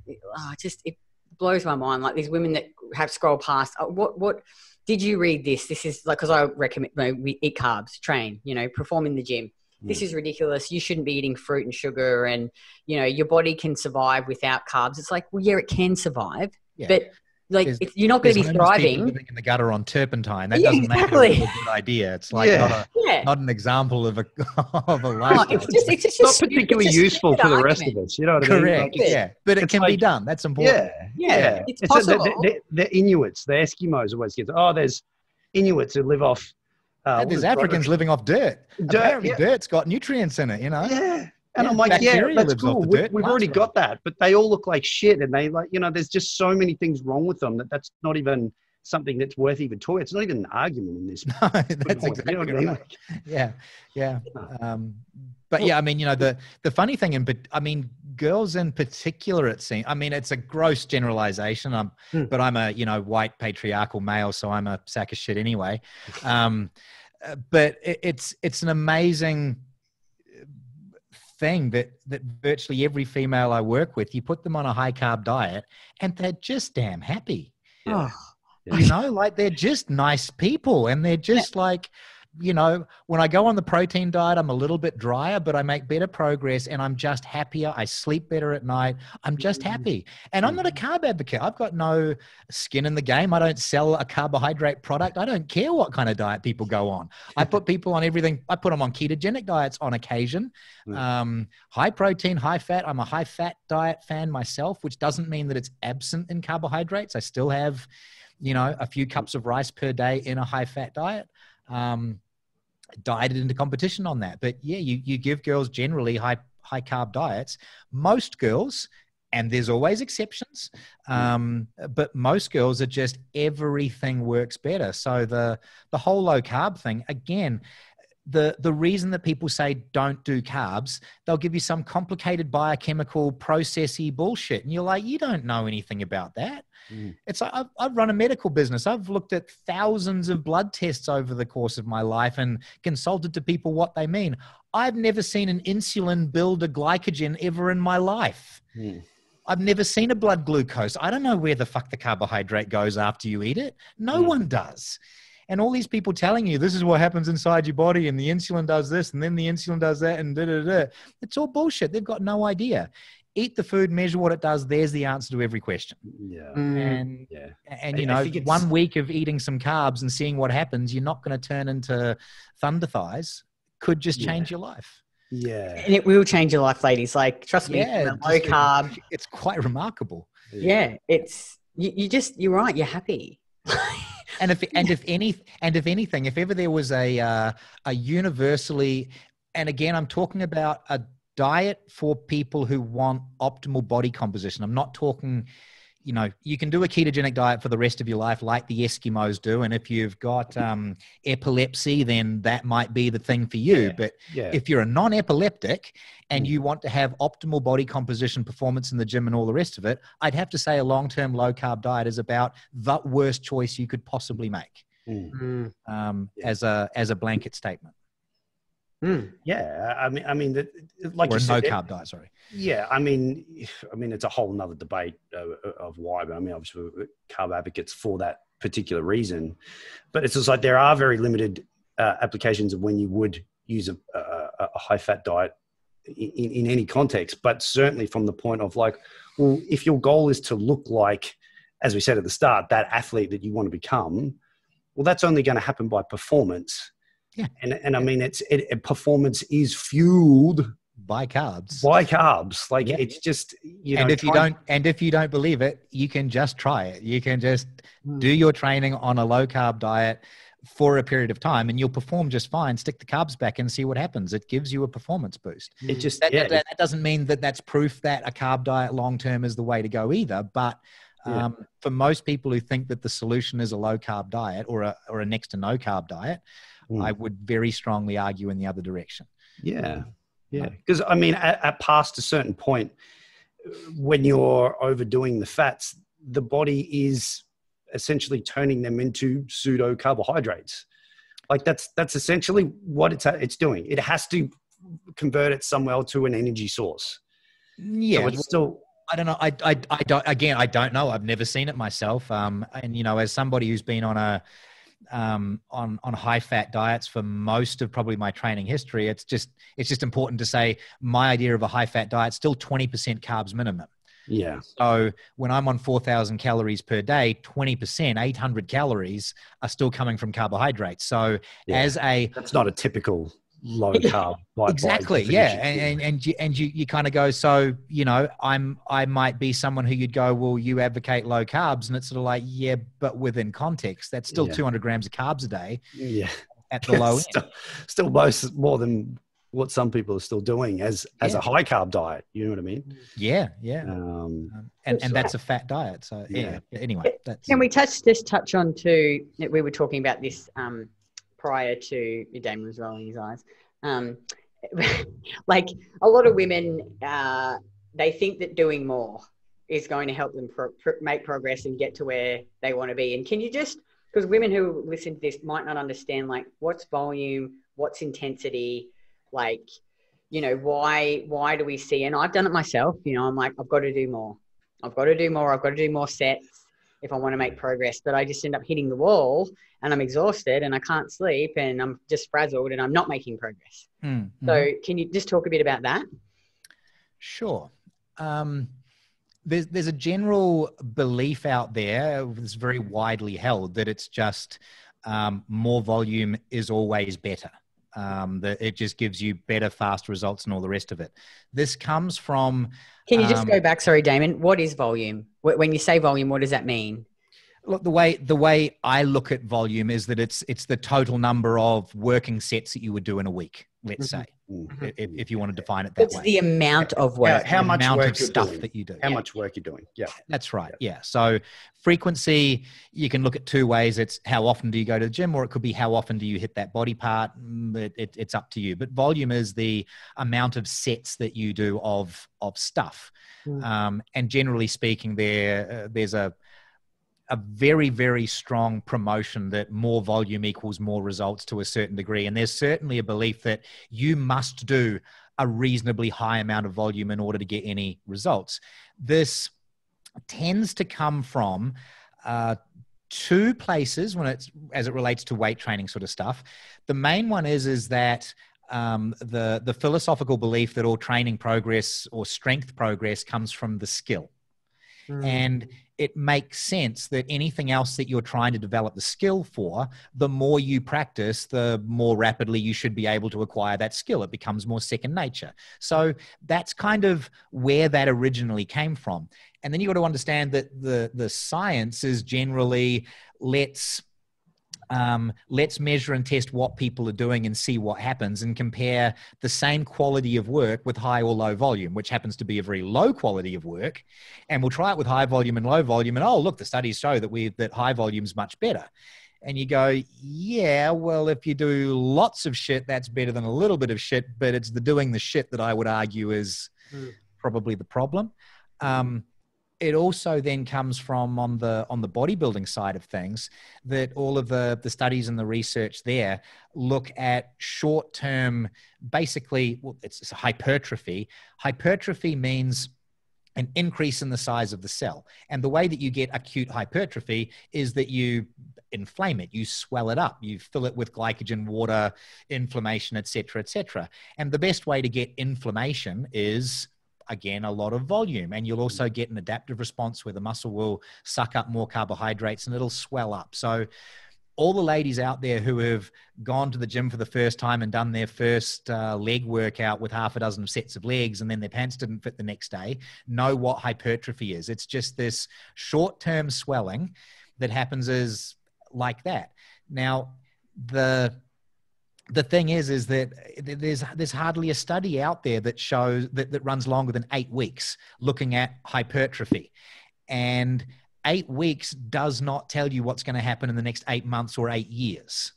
It blows my mind. Like, these women that have scrolled past, what did you read this? This is like, because I recommend, you know, we eat carbs, train, you know, perform in the gym. This is ridiculous. You shouldn't be eating fruit and sugar, and, you know, your body can survive without carbs. It's like, well, yeah, it can survive, but like you're not going to be thriving. Living in the gutter on turpentine. That doesn't make it a good idea. It's like not an example of a lifestyle. It's not particularly useful for the rest of us. You know what I mean? Correct. Like but it can be done. That's important. Yeah. It's possible. The Inuits, the Eskimos always get, there's Inuits who live off. There's Africans living off dirt. Apparently dirt's got nutrients in it, Yeah. And I'm like, that's cool. We've already got that, but they all look like shit. And they there's just so many things wrong with them that's not even something that's worth even talking. It's not even an argument in this. No, that's exactly right. Yeah. But yeah, I mean, the funny thing, girls in particular, it seems, it's a gross generalization. But I'm a, white patriarchal male, so I'm a sack of shit anyway. But it's an amazing thing that virtually every female I work with, you put them on a high carb diet and they're just damn happy. Like they're just nice people, and they're just like, when I go on the protein diet, I'm a little bit drier, but I make better progress and I'm just happier. I sleep better at night. I'm just happy. And I'm not a carb advocate. I've got no skin in the game. I don't sell a carbohydrate product. I don't care what kind of diet people go on. I put people on everything. I put them on ketogenic diets on occasion. High protein, high fat. I'm a high fat diet fan myself, which doesn't mean that it's absent in carbohydrates. I still have, a few cups of rice per day in a high fat diet. Dieted into competition on that. But yeah, you give girls generally high carb diets. Most girls, and there's always exceptions, but most girls are just, everything works better. So the whole low carb thing, again, the reason that people say don't do carbs, they'll give you some complicated biochemical processy bullshit. And you're like, you don't know anything about that. It's like, I've run a medical business. I've looked at thousands of blood tests over the course of my life and consulted to people what they mean. I've never seen an insulin build a glycogen ever in my life. I've never seen a blood glucose. I don't know where the fuck the carbohydrate goes after you eat it. No one does. And all these people telling you this is what happens inside your body and the insulin does this and then the insulin does that and da-da-da. It's all bullshit. They've got no idea. Eat the food, measure what it does. There's the answer to every question. And 1 week of eating some carbs and seeing what happens, you're not going to turn into thunder thighs. Could just change your life. Yeah. And it will change your life, ladies. Like, trust me, low carb. It's quite remarkable. Yeah. It's, you're right. You're happy. And if anything, if ever there was a universally, and again, I'm talking about a diet for people who want optimal body composition. I'm not talking, you can do a ketogenic diet for the rest of your life like the Eskimos do. And if you've got epilepsy, then that might be the thing for you. But if you're a non-epileptic and you want to have optimal body composition, performance in the gym and all the rest of it, I'd have to say a long-term low-carb diet is about the worst choice you could possibly make as a blanket statement. Yeah, I mean, like or you said, no carb diet. Sorry. Yeah, I mean, it's a whole nother debate of why. But obviously, we're carb advocates for that particular reason. But it's just like there are very limited applications of when you would use a high fat diet in any context. But certainly from the point of like, well, if your goal is to look like, as we said at the start, that athlete that you want to become, well, that's only going to happen by performance. Yeah. And I mean, performance is fueled by carbs. Like it's just, and if you don't believe it, you can just try it. You can just do your training on a low carb diet for a period of time and you'll perform just fine. Stick the carbs back and see what happens. It gives you a performance boost. It just, that doesn't mean that that's proof that a carb diet long-term is the way to go either. But for most people who think that the solution is a low carb diet or a next to no carb diet, I would very strongly argue in the other direction. Yeah. Because I mean, at past a certain point, when you're overdoing the fats, the body is essentially turning them into pseudo carbohydrates. Like that's essentially what it's doing. It has to convert it somewhere to an energy source. Yeah. So it's still, I don't know. I don't know. I've never seen it myself. And as somebody who's been on on high fat diets for most of probably my training history, it's just important to say my idea of a high fat diet, still 20% carbs minimum. Yeah. So when I'm on 4,000 calories per day, 20%, 800 calories are still coming from carbohydrates. So that's not a typical low carb diet. Exactly. Yeah. And you kind of go, so, you know, I might be someone who you'd go, well, you advocate low carbs. And it's sort of like, yeah, but within context, that's still 200 grams of carbs a day. Yeah. At the low end. Still more than what some people are still doing as a high carb diet. You know what I mean? Yeah. Yeah. And that's a fat diet. So anyway, can we touch on too, we were talking about this, prior to Damon was rolling his eyes. Like a lot of women, they think that doing more is going to help them make progress and get to where they want to be. And can you just, because women who listen to this might not understand, like, what's volume, what's intensity, like, you know, why do we see, and I've done it myself, you know, I'm like, I've got to do more. I've got to do more sets if I want to make progress, but I just end up hitting the wall and I'm exhausted and I can't sleep and I'm just frazzled and I'm not making progress. Mm-hmm. So can you just talk a bit about that? Sure. There's a general belief out there that's very widely held that it's just more volume is always better. That it just gives you better, faster results and all the rest of it. This comes from... Can you just go back? Sorry, Damon. What is volume? When you say volume, what does that mean? Look, the way I look at volume is that it's the total number of working sets that you would do in a week, let's say, if you want to define it that way. It's the amount of work. How much amount work of stuff that you do. How much work you're doing. Yeah. That's right. Yeah. So frequency, you can look at two ways. It's how often do you go to the gym, or it could be how often do you hit that body part. It's up to you. But volume is the amount of sets that you do of stuff. And generally speaking, there's a very, very strong promotion that more volume equals more results to a certain degree. And there's certainly a belief that you must do a reasonably high amount of volume in order to get any results. This tends to come from two places as it relates to weight training sort of stuff. The main one is that the philosophical belief that all training progress or strength progress comes from the skill. And it makes sense that anything else that you're trying to develop the skill for, the more you practice, the more rapidly you should be able to acquire that skill. It becomes more second nature. So that's kind of where that originally came from. And then you got to understand that the science is generally let's measure and test what people are doing and see what happens and compare the same quality of work with high or low volume, which happens to be a very low quality of work. And we'll try it with high volume and low volume. And, oh, look, the studies show that high volume is much better. And you go, yeah, well, if you do lots of shit, that's better than a little bit of shit. But it's the doing the shit that I would argue is probably the problem. It also then comes from on the bodybuilding side of things that all of the studies and the research there look at short-term, basically, well, it's hypertrophy. Hypertrophy means an increase in the size of the cell. And the way that you get acute hypertrophy is that you inflame it, you swell it up, you fill it with glycogen, water, inflammation, et cetera, and the best way to get inflammation is, again, a lot of volume. And you'll also get an adaptive response where the muscle will suck up more carbohydrates and it'll swell up. So all the ladies out there who have gone to the gym for the first time and done their first leg workout with half a dozen sets of legs and then their pants didn't fit the next day know what hypertrophy is. It's just this short-term swelling that happens is like that. Now, the thing is that there's hardly a study out there that shows that runs longer than 8 weeks looking at hypertrophy. And 8 weeks does not tell you what's going to happen in the next 8 months or 8 years.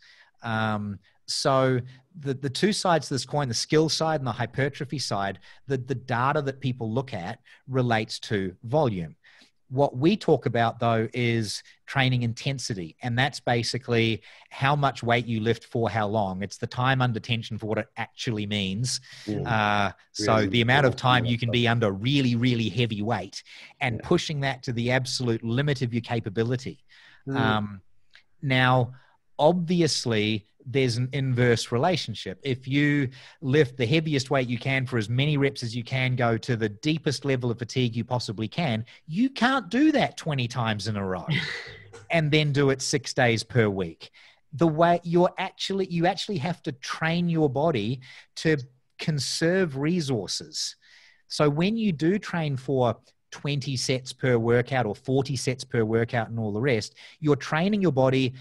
So the two sides to this coin, the skill side and the hypertrophy side, the data that people look at relates to volume. What we talk about, though, is training intensity. And that's basically how much weight you lift for how long. It's the time under tension for what it actually means. So the amount of time you can be under really, really heavy weight and pushing that to the absolute limit of your capability. Now, obviously, there's an inverse relationship. If you lift the heaviest weight you can for as many reps as you can, go to the deepest level of fatigue you possibly can, you can't do that 20 times in a row and then do it 6 days per week. The way you actually have to train your body to conserve resources. So when you do train for 20 sets per workout or 40 sets per workout and all the rest, you're training your body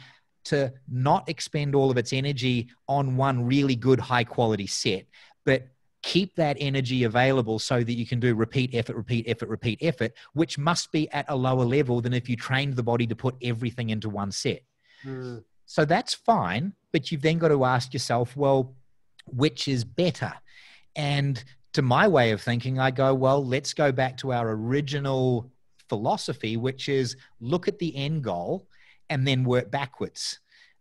to not expend all of its energy on one really good high quality set, but keep that energy available so that you can do repeat effort, repeat effort, repeat effort, which must be at a lower level than if you trained the body to put everything into one set. So that's fine, but you've then got to ask yourself, well, which is better? And to my way of thinking, I go, well, let's go back to our original philosophy, which is look at the end goal and then work backwards.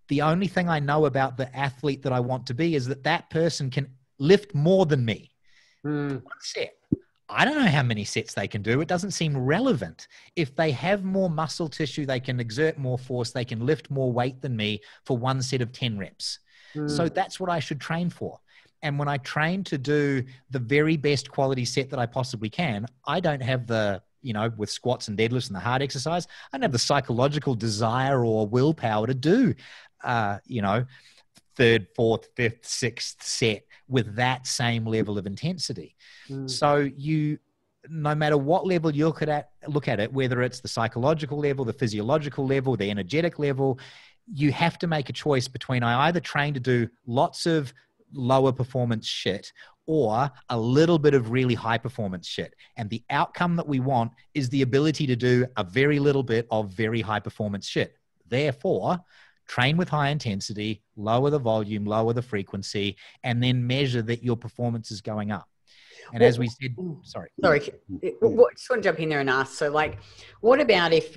The only thing I know about the athlete that I want to be is that that person can lift more than me. One set. I don't know how many sets they can do. It doesn't seem relevant. If they have more muscle tissue, they can exert more force, they can lift more weight than me for one set of 10 reps. So that's what I should train for. And when I train to do the very best quality set that I possibly can, I don't have the, with squats and deadlifts and the hard exercise, I don't have the psychological desire or willpower to do, third, fourth, fifth, sixth set with that same level of intensity. So no matter what level you look at it, whether it's the psychological level, the physiological level, the energetic level, you have to make a choice between I either train to do lots of lower performance shit or a little bit of really high performance shit. And the outcome that we want is the ability to do a very little bit of very high performance shit. Therefore, train with high intensity, lower the volume, lower the frequency, and then measure that your performance is going up. And as we said, sorry. Just want to jump in there and ask. So what about if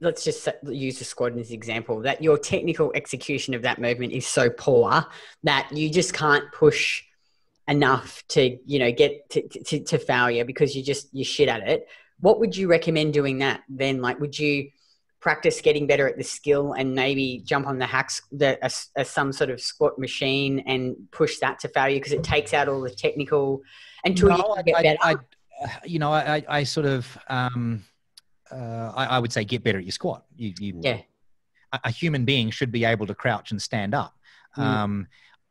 let's just use the squat as an example, that your technical execution of that movement is so poor that you just can't push enough to, get to failure because you're shit at it. What would you recommend doing that then? Would you practice getting better at the skill and maybe jump on the hacks, some sort of squat machine and push that to failure because it takes out all the technical until you get better? I would say get better at your squat. A human being should be able to crouch and stand up.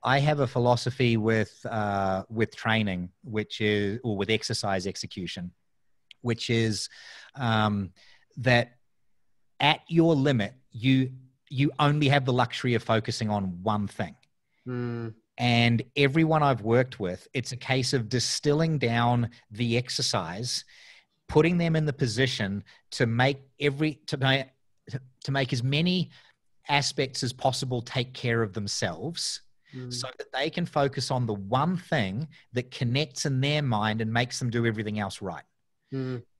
I have a philosophy with training, or with exercise execution, which is that at your limit, you only have the luxury of focusing on one thing. And everyone I've worked with, it's a case of distilling down the exercise, putting them in the position to make as many aspects as possible take care of themselves so that they can focus on the one thing that connects in their mind and makes them do everything else right.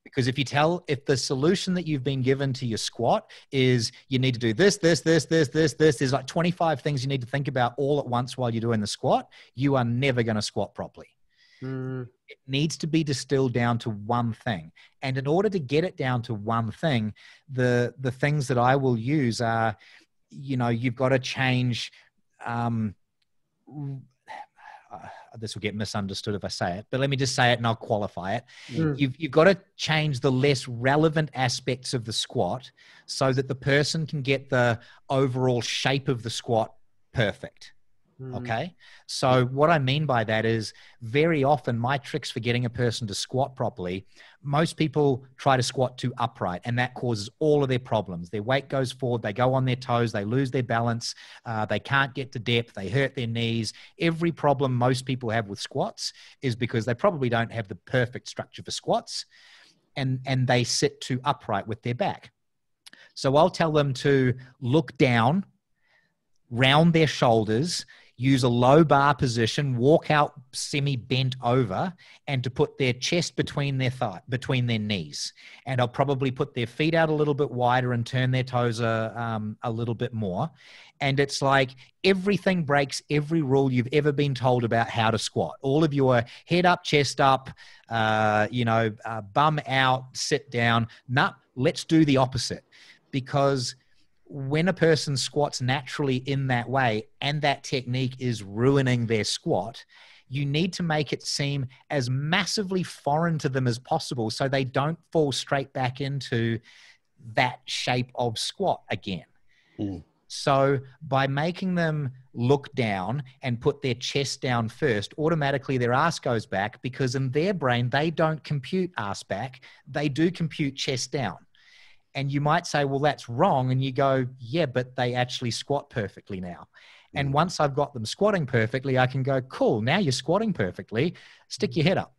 Because if the solution that you've been given to your squat is you need to do this, there's 25 things you need to think about all at once while you're doing the squat, you are never going to squat properly. It needs to be distilled down to one thing. And in order to get it down to one thing, the things that I will use are, you've got to change, this will get misunderstood if I say it, but let me just say it and I'll qualify it. You've got to change the less relevant aspects of the squat so that the person can get the overall shape of the squat perfect. Okay. So what I mean by that is very often my tricks for getting a person to squat properly, most people try to squat too upright and that causes all of their problems. Their weight goes forward, they go on their toes, they lose their balance, they can't get to depth, they hurt their knees. Every problem most people have with squats is because they probably don't have the perfect structure for squats and they sit too upright with their back. So I'll tell them to look down, round their shoulders, use a low bar position, walk out semi-bent over, and to put their chest between their knees. And I'll probably put their feet out a little bit wider and turn their toes a little bit more. And it's like everything breaks every rule you've ever been told about how to squat. All of your head up, chest up, bum out, sit down. Nah, let's do the opposite. Because when a person squats naturally in that way and that technique is ruining their squat, you need to make it seem as massively foreign to them as possible so they don't fall straight back into that shape of squat again. So by making them look down and put their chest down first, automatically their ass goes back, because in their brain, they don't compute ass back. They do compute chest down. And you might say, well, that's wrong. And you go, yeah, but they actually squat perfectly now. And once I've got them squatting perfectly, I can go, cool, now you're squatting perfectly. Stick your head up.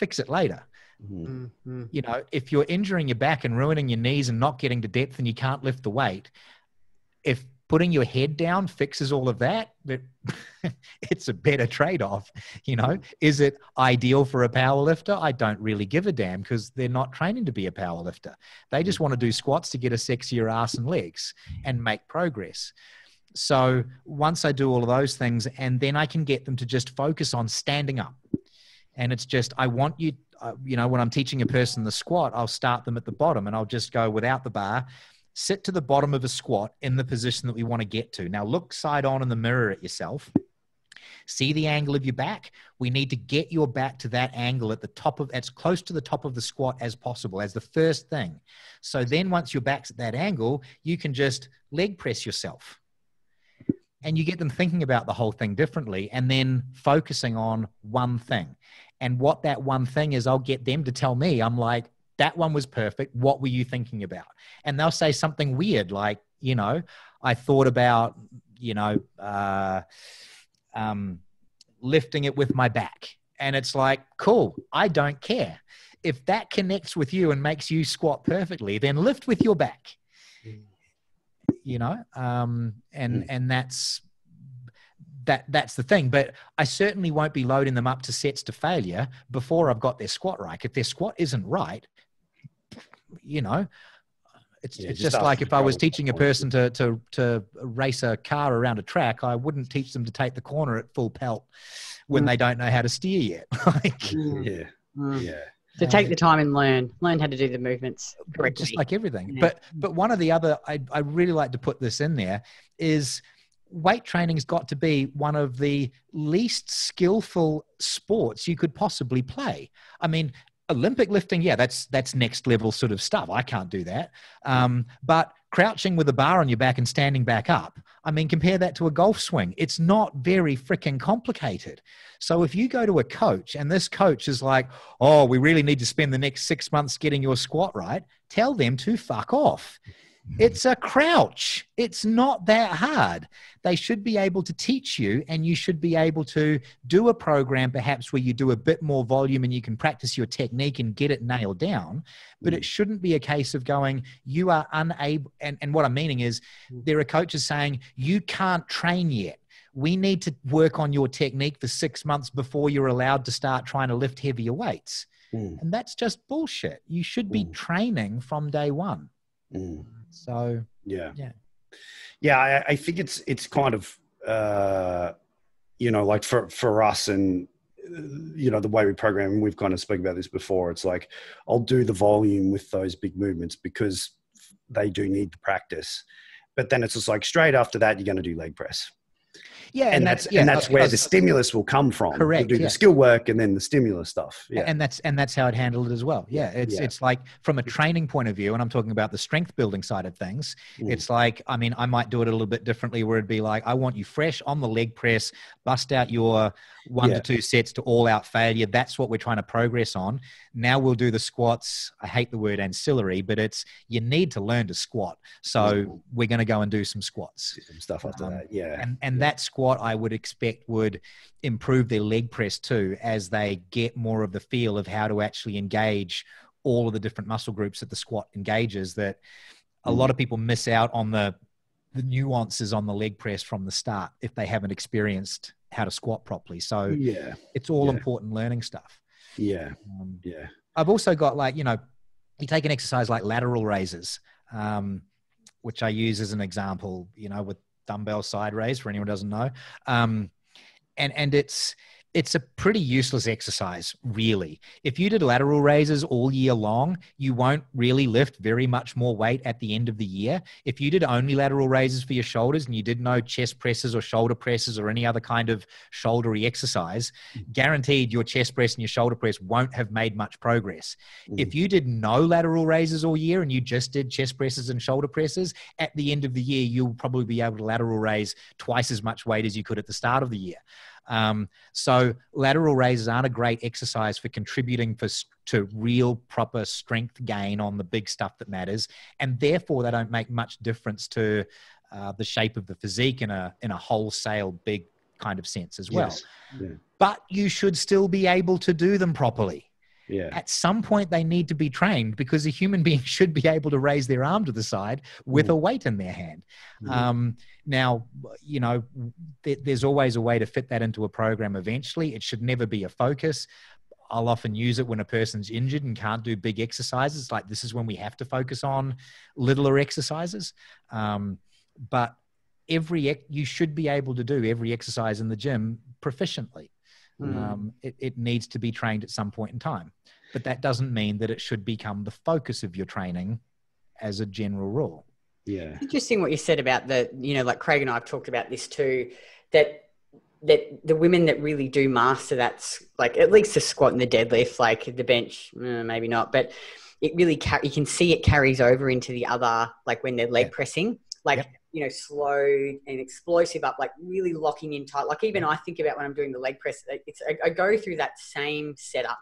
Fix it later. You know, if you're injuring your back and ruining your knees and not getting to depth and you can't lift the weight, if putting your head down fixes all of that, it's a better trade-off. You know, is it ideal for a power lifter? I don't really give a damn, because they're not training to be a power lifter. They just want to do squats to get a sexier ass and legs and make progress. So once I do all of those things, and then I can get them to just focus on standing up. And it's just, I want you, you know, when I'm teaching a person the squat, I'll start them at the bottom and I'll just go without the bar, sit to the bottom of a squat in the position that we want to get to. Now look side on in the mirror at yourself. See the angle of your back. We need to get your back to that angle at the top of, as close to the top of the squat as possible, as the first thing. So then once your back's at that angle, you can just leg press yourself. And you get them thinking about the whole thing differently and then focusing on one thing. And what that one thing is, I'll get them to tell me, I'm like, that one was perfect. What were you thinking about? And they'll say something weird like, you know, I thought about, you know, lifting it with my back. And it's like, cool, I don't care. If that connects with you and makes you squat perfectly, then lift with your back. You know, and that's the thing. But I certainly won't be loading them up to sets to failure before I've got their squat right. If their squat isn't right, you know, it's just like if I was teaching a person to race a car around a track, I wouldn't teach them to take the corner at full pelt when they don't know how to steer yet. Like, to take the time and learn how to do the movements correctly. Just like everything. Yeah. But one of the other, I really like to put this in there, is weight training's got to be one of the least skillful sports you could possibly play. I mean, Olympic lifting, yeah, that's next level sort of stuff. I can't do that. But crouching with a bar on your back and standing back up, I mean, compare that to a golf swing. It's not very freaking complicated. So if you go to a coach and this coach is like, oh, we really need to spend the next 6 months getting your squat right, tell them to fuck off. It's a crouch. It's not that hard. They should be able to teach you, and you should be able to do a program perhaps where you do a bit more volume and you can practice your technique and get it nailed down. But it shouldn't be a case of going, you are unable. And what I'm meaning is there are coaches saying, you can't train yet. We need to work on your technique for 6 months before you're allowed to start trying to lift heavier weights. And that's just bullshit. You should be training from day one. So I think it's kind of you know, like for us, and you know, the way we program, and we've kind of spoken about this before, it's like I'll do the volume with those big movements because they do need the practice, but then it's just like straight after that you're going to do leg press. Yeah, and that's where the stimulus will come from. Correct. We'll do the skill work and then the stimulus stuff. Yeah, and that's how I'd handle it as well. Yeah, it's like from a training point of view, and I'm talking about the strength building side of things. It's like, I mean, I might do it a little bit differently, where it'd be like, I want you fresh on the leg press, bust out your 1 to 2 sets to all out failure. That's what we're trying to progress on. Now we'll do the squats. I hate the word ancillary, but it's, you need to learn to squat. So we're going to go and do some squats. Some stuff after that. Yeah. And that squat I would expect would improve their leg press too, as they get more of the feel of how to actually engage all of the different muscle groups that the squat engages, that a lot of people miss out on the nuances on the leg press from the start if they haven't experienced how to squat properly. So it's all important learning stuff. I've also got, like, you know, you take an exercise like lateral raises, which I use as an example, you know, with dumbbell side raise for anyone who doesn't know. And it's, it's a pretty useless exercise, really. If you did lateral raises all year long, you won't really lift very much more weight at the end of the year. If you did only lateral raises for your shoulders and you did no chest presses or shoulder presses or any other kind of shouldery exercise, guaranteed your chest press and your shoulder press won't have made much progress. If you did no lateral raises all year and you just did chest presses and shoulder presses, at the end of the year, you'll probably be able to lateral raise twice as much weight as you could at the start of the year. So lateral raises aren't a great exercise for contributing to real proper strength gain on the big stuff that matters. And therefore they don't make much difference to the shape of the physique in a wholesale big kind of sense as well. Yes. Yeah. But you should still be able to do them properly. Yeah. At some point they need to be trained, because a human being should be able to raise their arm to the side with a weight in their hand. Now, you know, there's always a way to fit that into a program eventually. It should never be a focus. I'll often use it when a person's injured and can't do big exercises. Like, this is when we have to focus on littler exercises. But you should be able to do every exercise in the gym proficiently. It needs to be trained at some point in time, but that doesn't mean that it should become the focus of your training as a general rule. Yeah. Interesting what you said about like Craig and I have talked about this too, that the women that really do master that, like at least the squat and the deadlift, like the bench, maybe not, but it really, you can see it carries over into the other, like when they're leg pressing, like, you know, slow and explosive up, like really locking in tight. Like even I think about when I'm doing the leg press, I go through that same setup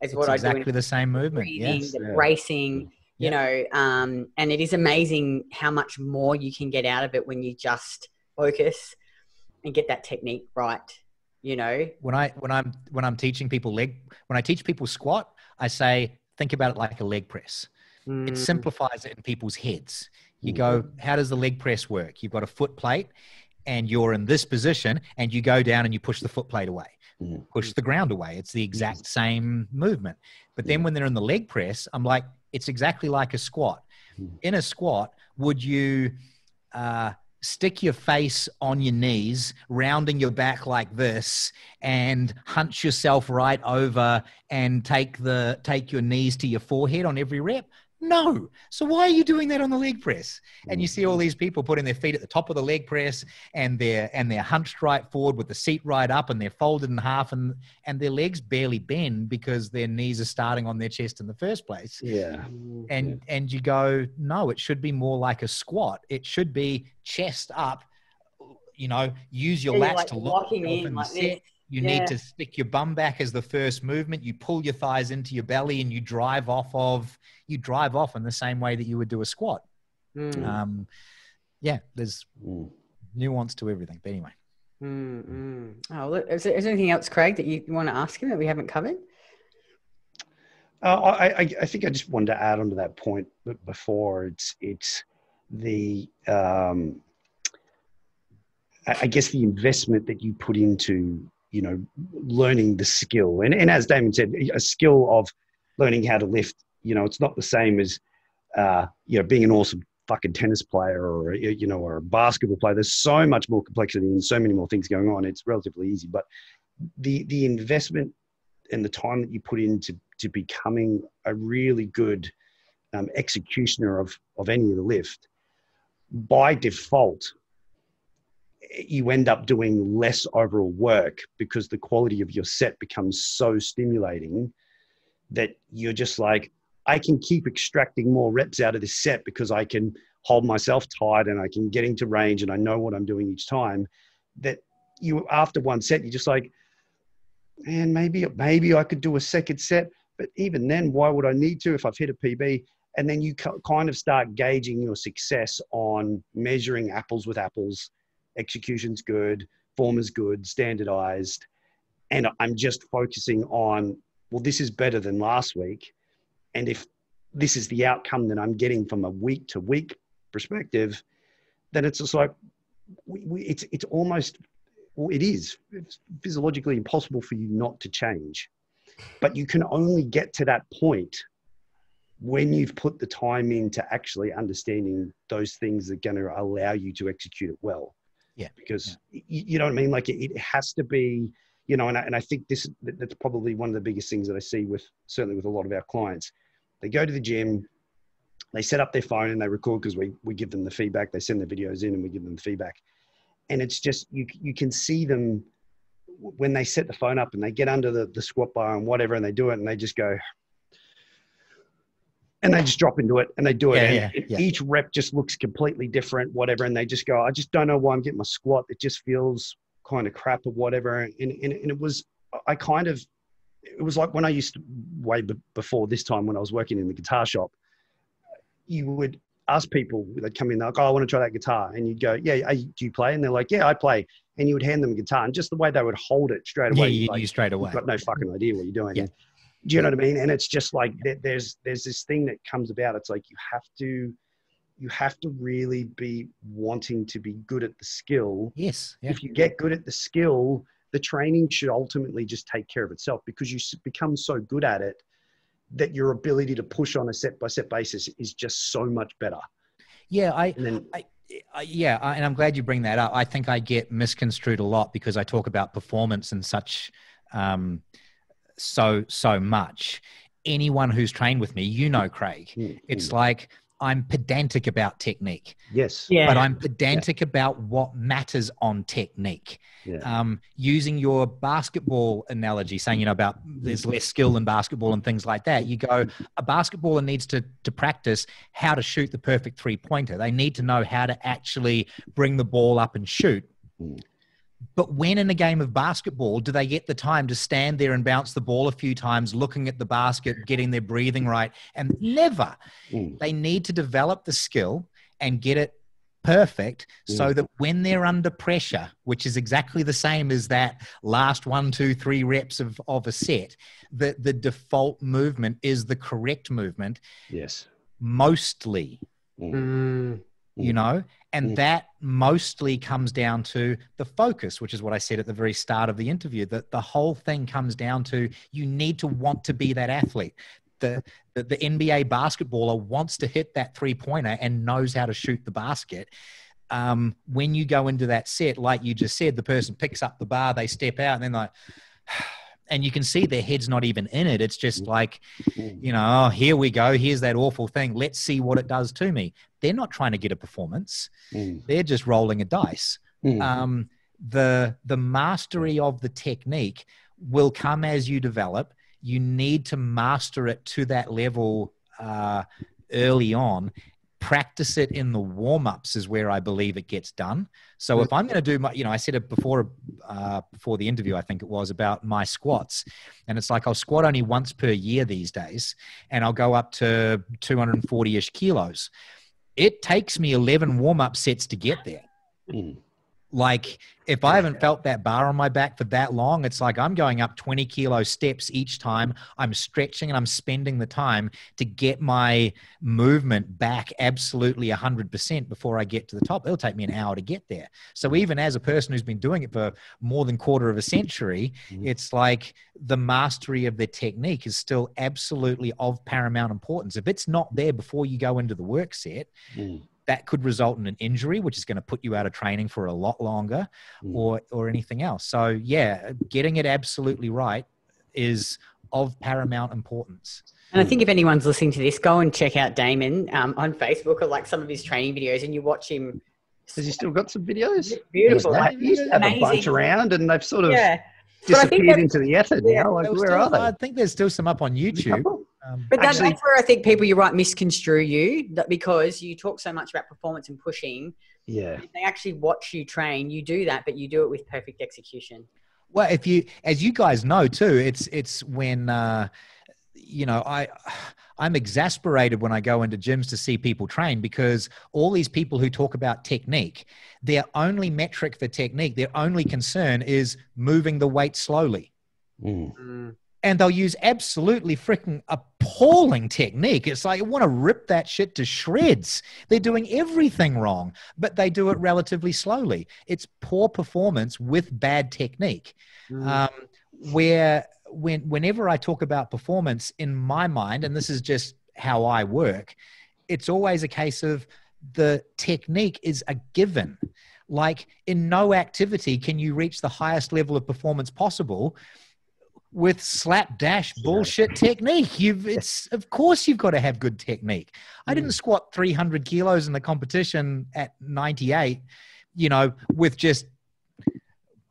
as what I do. Exactly the same movement. Breathing, the bracing, you know, and it is amazing how much more you can get out of it when you just focus and get that technique right. You know, when I'm teaching people when I teach people squat, I say, think about it like a leg press. It simplifies it in people's heads. You go, how does the leg press work? You've got a foot plate and you're in this position and you go down and you push the foot plate away, push the ground away. It's the exact same movement. But then when they're in the leg press, I'm like, it's exactly like a squat. In a squat, would you stick your face on your knees, rounding your back like this, and hunch yourself right over and take your knees to your forehead on every rep? No. So why are you doing that on the leg press? And you see all these people putting their feet at the top of the leg press and they're hunched right forward with the seat right up and they're folded in half and their legs barely bend because their knees are starting on their chest in the first place. Yeah. And you go, no, it should be more like a squat. It should be chest up, you know, use your lats to lock in like this. You need to stick your bum back as the first movement. You pull your thighs into your belly and you drive off in the same way that you would do a squat. There's nuance to everything. But anyway. Oh, look, is there anything else, Craig, that you want to ask him that we haven't covered? I think I just wanted to add on to that point before. It's the I guess the investment that you put into, you know, learning the skill. And as Damon said, a skill of learning how to lift, you know, it's not the same as, you know, being an awesome fucking tennis player or, you know, or a basketball player. There's so much more complexity and so many more things going on. It's relatively easy, but the investment and the time that you put into becoming a really good executioner of any of the lift, by default, you end up doing less overall work because the quality of your set becomes so stimulating that you're just like, I can keep extracting more reps out of this set because I can hold myself tight and I can get into range and I know what I'm doing each time. That you, after one set, you're just like, man, maybe I could do a second set, but even then, why would I need to if I've hit a PB? And then you kind of start gauging your success on measuring apples with apples. Execution's good, form is good, standardized. And I'm just focusing on, well, this is better than last week. And if this is the outcome that I'm getting from a week to week perspective, then it's just like, it's almost, well, it's physiologically impossible for you not to change. But you can only get to that point when you've put the time into actually understanding those things that are going to allow you to execute it well. Yeah. Because you know what I mean? Like it has to be, you know, and I think that's probably one of the biggest things that I see certainly with a lot of our clients. They go to the gym, they set up their phone and they record, because we give them the feedback. They send the videos in and we give them the feedback. And it's just, you can see them when they set the phone up and they get under the squat bar and whatever, and they do it and they just go, and they just drop into it and they do it. Each rep just looks completely different, whatever. And they just go, I just don't know why I'm getting my squat. It just feels kind of crap or whatever. And it was like when I used to, way before this time, when I was working in the guitar shop, you would ask people, they'd come in, they're like, oh, I want to try that guitar. And you'd go, yeah, do you play? And they're like, yeah, I play. And you would hand them a guitar, and just the way they would hold it straight away. Yeah, you straight away. You've got no fucking idea what you're doing. Yeah. Do you know what I mean? And it's just like, there's this thing that comes about. It's like, you have to really be wanting to be good at the skill. Yes. Yeah. If you get good at the skill, the training should ultimately just take care of itself, because you become so good at it that your ability to push on a step-by-step basis is just so much better. Yeah, and I'm glad you bring that up. I think I get misconstrued a lot because I talk about performance and such so much. Anyone who's trained with me, you know, Craig, it's like I'm pedantic about technique. Yes. Yeah. But I'm pedantic about what matters on technique. Yeah. Using your basketball analogy, saying, you know, about there's less skill in basketball and things like that. You go, a basketballer needs to practice how to shoot the perfect 3-pointer. They need to know how to actually bring the ball up and shoot. But when in a game of basketball, do they get the time to stand there and bounce the ball a few times, looking at the basket, getting their breathing right? And never. They need to develop the skill and get it perfect so that when they're under pressure, which is exactly the same as that last 1, 2, 3 reps of a set, the default movement is the correct movement. Yes. Mostly. You know, and that mostly comes down to the focus, which is what I said at the very start of the interview, that the whole thing comes down to, you need to want to be that athlete. The NBA basketballer wants to hit that 3-pointer and knows how to shoot the basket. When you go into that set, like you just said, the person picks up the bar, they step out, and then like, and you can see their head's not even in it. It's just like, you know, oh, here we go. Here's that awful thing. Let's see what it does to me. They're not trying to get a performance. They're just rolling a dice. The mastery of the technique will come as you develop. You need to master it to that level early on. Practice it in the warm-ups is where I believe it gets done. So if I'm going to do my, you know, I said it before the interview, I think it was, about my squats. And it's like, I'll squat only once per year these days, and I'll go up to 240-ish kilos. It takes me 11 warm-up sets to get there. Like, if I haven't felt that bar on my back for that long, it's like I'm going up 20 kilo steps each time. I'm stretching and I'm spending the time to get my movement back absolutely 100% before I get to the top. It'll take me an hour to get there. So even as a person who's been doing it for more than quarter of a century, it's like the mastery of the technique is still absolutely of paramount importance. If it's not there before you go into the work set, that could result in an injury, which is going to put you out of training for a lot longer, or anything else. So yeah, getting it absolutely right is of paramount importance. And I think if anyone's listening to this, go and check out Damon on Facebook, or like some of his training videos, and you watch him. Has he still got some videos? Beautiful. He used to have a bunch around, and they've sort of disappeared into the ether now. Like, where are they? I think there's still some up on YouTube. But that's where I think people, you're right, misconstrue you, because you talk so much about performance and pushing. Yeah. If they actually watch you train, you do that, but you do it with perfect execution. Well, if you, as you guys know too, it's when, you know, I'm exasperated when I go into gyms to see people train, because all these people who talk about technique, their only metric for technique, their only concern is moving the weight slowly. And they'll use absolutely freaking appalling technique. It's like, I want to rip that shit to shreds. They're doing everything wrong, but they do it relatively slowly. It's poor performance with bad technique. Whenever I talk about performance, in my mind, and this is just how I work, it's always a case of the technique is a given. Like, in no activity can you reach the highest level of performance possible with slapdash bullshit technique. Of course you've got to have good technique. I didn't squat 300 kilos in the competition at 98, with just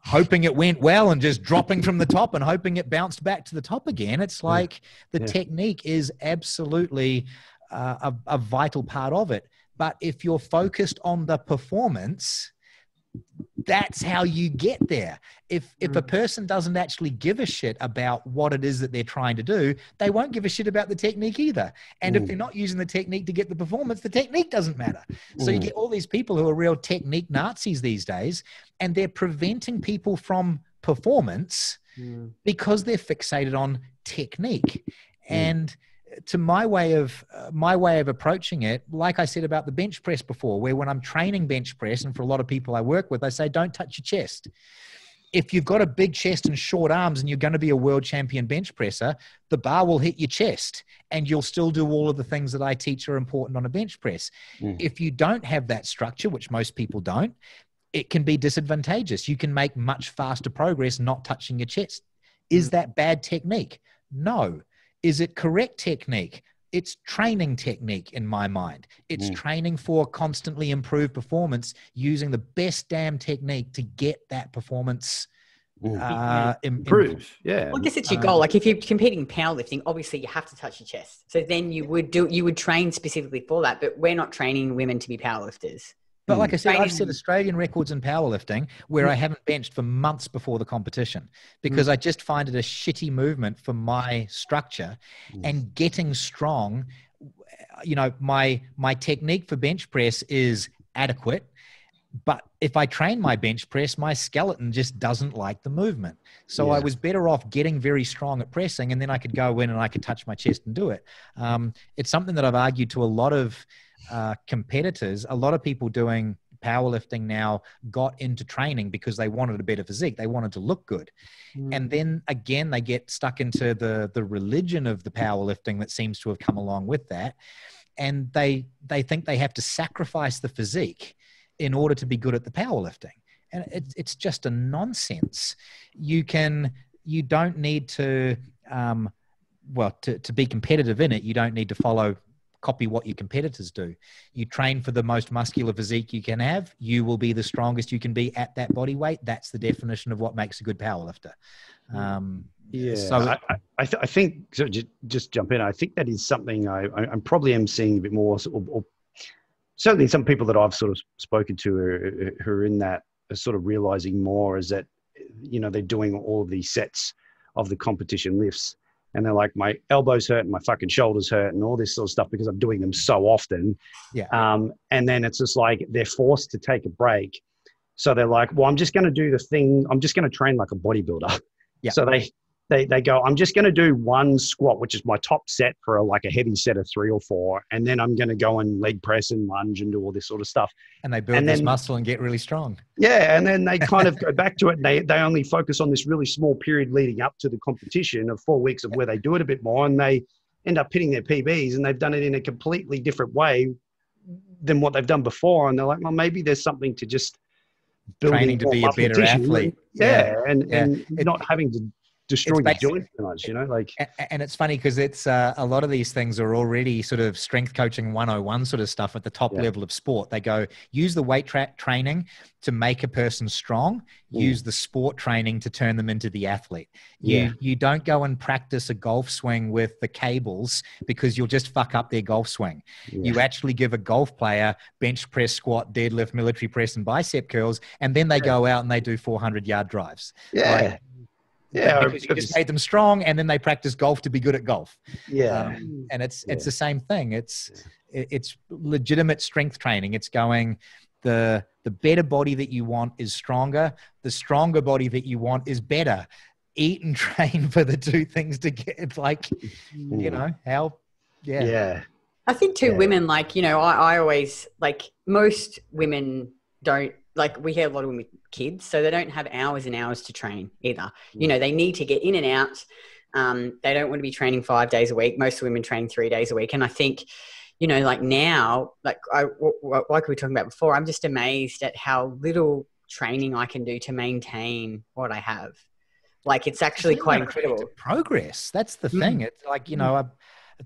hoping it went well and just dropping from the top and hoping it bounced back to the top again. It's like the technique is absolutely a vital part of it. But if you're focused on the performance, that's how you get there. If a person doesn't actually give a shit about what it is that they're trying to do, they won't give a shit about the technique either. And if they're not using the technique to get the performance, the technique doesn't matter. So you get all these people who are real technique Nazis these days, and they're preventing people from performance because they're fixated on technique. And to my way of approaching it, like I said about the bench press before, where when I'm training bench press, and for a lot of people I work with, I say, don't touch your chest. If you've got a big chest and short arms and you're going to be a world champion bench presser, the bar will hit your chest and you'll still do all of the things that I teach are important on a bench press. If you don't have that structure, which most people don't, it can be disadvantageous. You can make much faster progress not touching your chest. Is that bad technique? No. Is it correct technique? It's training technique in my mind. It's training for constantly improved performance using the best damn technique to get that performance improved. Well, I guess it's your goal. Like if you're competing in powerlifting, obviously you have to touch your chest. So then you would train specifically for that. But we're not training women to be powerlifters. But like I said, I've set Australian records in powerlifting where I haven't benched for months before the competition because I just find it a shitty movement for my structure. And getting strong, my technique for bench press is adequate. But if I train my bench press, my skeleton just doesn't like the movement. So I was better off getting very strong at pressing, and then I could go in and I could touch my chest and do it. It's something that I've argued to a lot of competitors. A lot of people doing powerlifting now got into training because they wanted a better physique. They wanted to look good. And then again, they get stuck into the religion of the powerlifting that seems to have come along with that. And they think they have to sacrifice the physique in order to be good at the powerlifting. And it's just a nonsense. You don't need to, to be competitive in it, you don't need to copy what your competitors do. You train for the most muscular physique you can have. You will be the strongest you can be at that body weight. That's the definition of what makes a good powerlifter. So I think, so just jump in. I think that is something I'm probably am seeing a bit more, or certainly some people that I've sort of spoken to who are in that are sort of realizing more is that, they're doing all of these sets of the competition lifts. And they're like, my elbows hurt and my fucking shoulders hurt and all this sort of stuff because I'm doing them so often. And then it's just like they're forced to take a break. So they're like, well, I'm just going to do the thing. I'm just going to train like a bodybuilder. So they go, I'm just going to do one squat, which is my top set for a heavy set of 3 or 4. And then I'm going to go and leg press and lunge and do all this sort of stuff. And they build this muscle and get really strong. Yeah. And then they kind of go back to it. And they only focus on this really small period leading up to the competition of 4 weeks of where they do it a bit more. And they end up hitting their PBs, and they've done it in a completely different way than what they've done before. And they're like, well, maybe there's something to just training to be a better athlete. And not having to destroy the joints so much, and it's funny because it's a lot of these things are already sort of strength coaching 101 sort of stuff at the top level of sport. They go, use the weight training to make a person strong, use the sport training to turn them into the athlete. You don't go and practice a golf swing with the cables because you'll just fuck up their golf swing. You actually give a golf player bench press, squat, deadlift, military press, and bicep curls, and then they go out and they do 400-yard drives. Because you just made them strong, and then they practice golf to be good at golf. And it's the same thing. It's legitimate strength training. It's going, the better body that you want is stronger. The stronger body that you want is better. Eat and train for the two things to get how. I think too, women, I always, most women don't, we hear a lot of women with kids, so they don't have hours and hours to train either. They need to get in and out. They don't want to be training 5 days a week. Most women train 3 days a week. And I think, you know, like now, like like we were talking about before, I'm just amazed at how little training I can do to maintain what I have. Like, it's actually quite incredible. Progress. That's the thing. It's like, you know,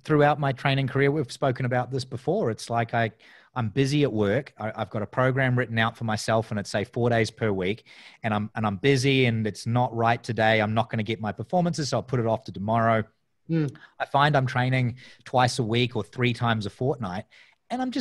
throughout my training career, we've spoken about this before. It's like I'm busy at work. I've got a program written out for myself, and it's say 4 days per week, and I'm busy, and it's not right today. I'm not going to get my performances, so I'll put it off to tomorrow. I find I'm training twice a week or 3 times a fortnight, and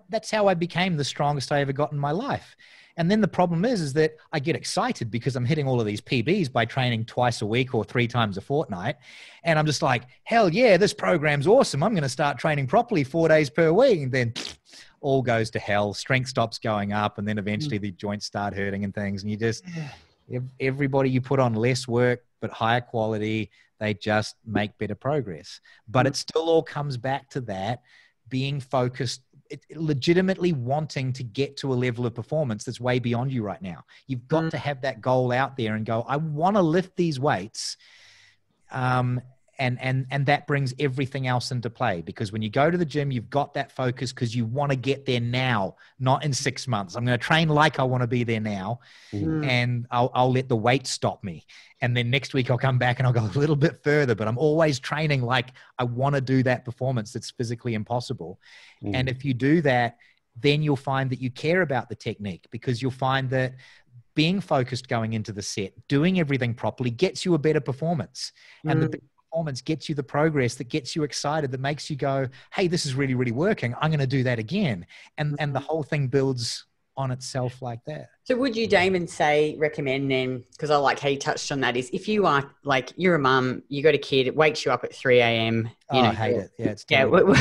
that's how I became the strongest I ever got in my life. And then the problem is that I get excited because I'm hitting all of these PBs by training twice a week or 3 times a fortnight. And I'm just like, hell yeah, this program's awesome. I'm going to start training properly 4 days per week. And then all goes to hell. Strength stops going up. And then eventually the joints start hurting and things. And you just, everybody you put on less work, but higher quality, they just make better progress. But it still all comes back to that being focused, legitimately wanting to get to a level of performance that's way beyond you right now. You've got to have that goal out there and go, I want to lift these weights. And that brings everything else into play, because when you go to the gym, you've got that focus because you want to get there now, not in 6 months. I'm going to train like I want to be there now, and I'll let the weight stop me. And then next week I'll come back and I'll go a little bit further, but I'm always training like I want to do that performance that's physically impossible. And if you do that, then you'll find that you care about the technique, because you'll find that being focused going into the set, doing everything properly gets you a better performance. And the performance gets you the progress that gets you excited, that makes you go, hey, this is really, really working. I'm going to do that again. And the whole thing builds on itself like that. So would you, Damon, recommend then, because I like how you touched on that, is if you are like, you're a mum, you got a kid, it wakes you up at 3 a.m. I hate it. Yeah, it's totally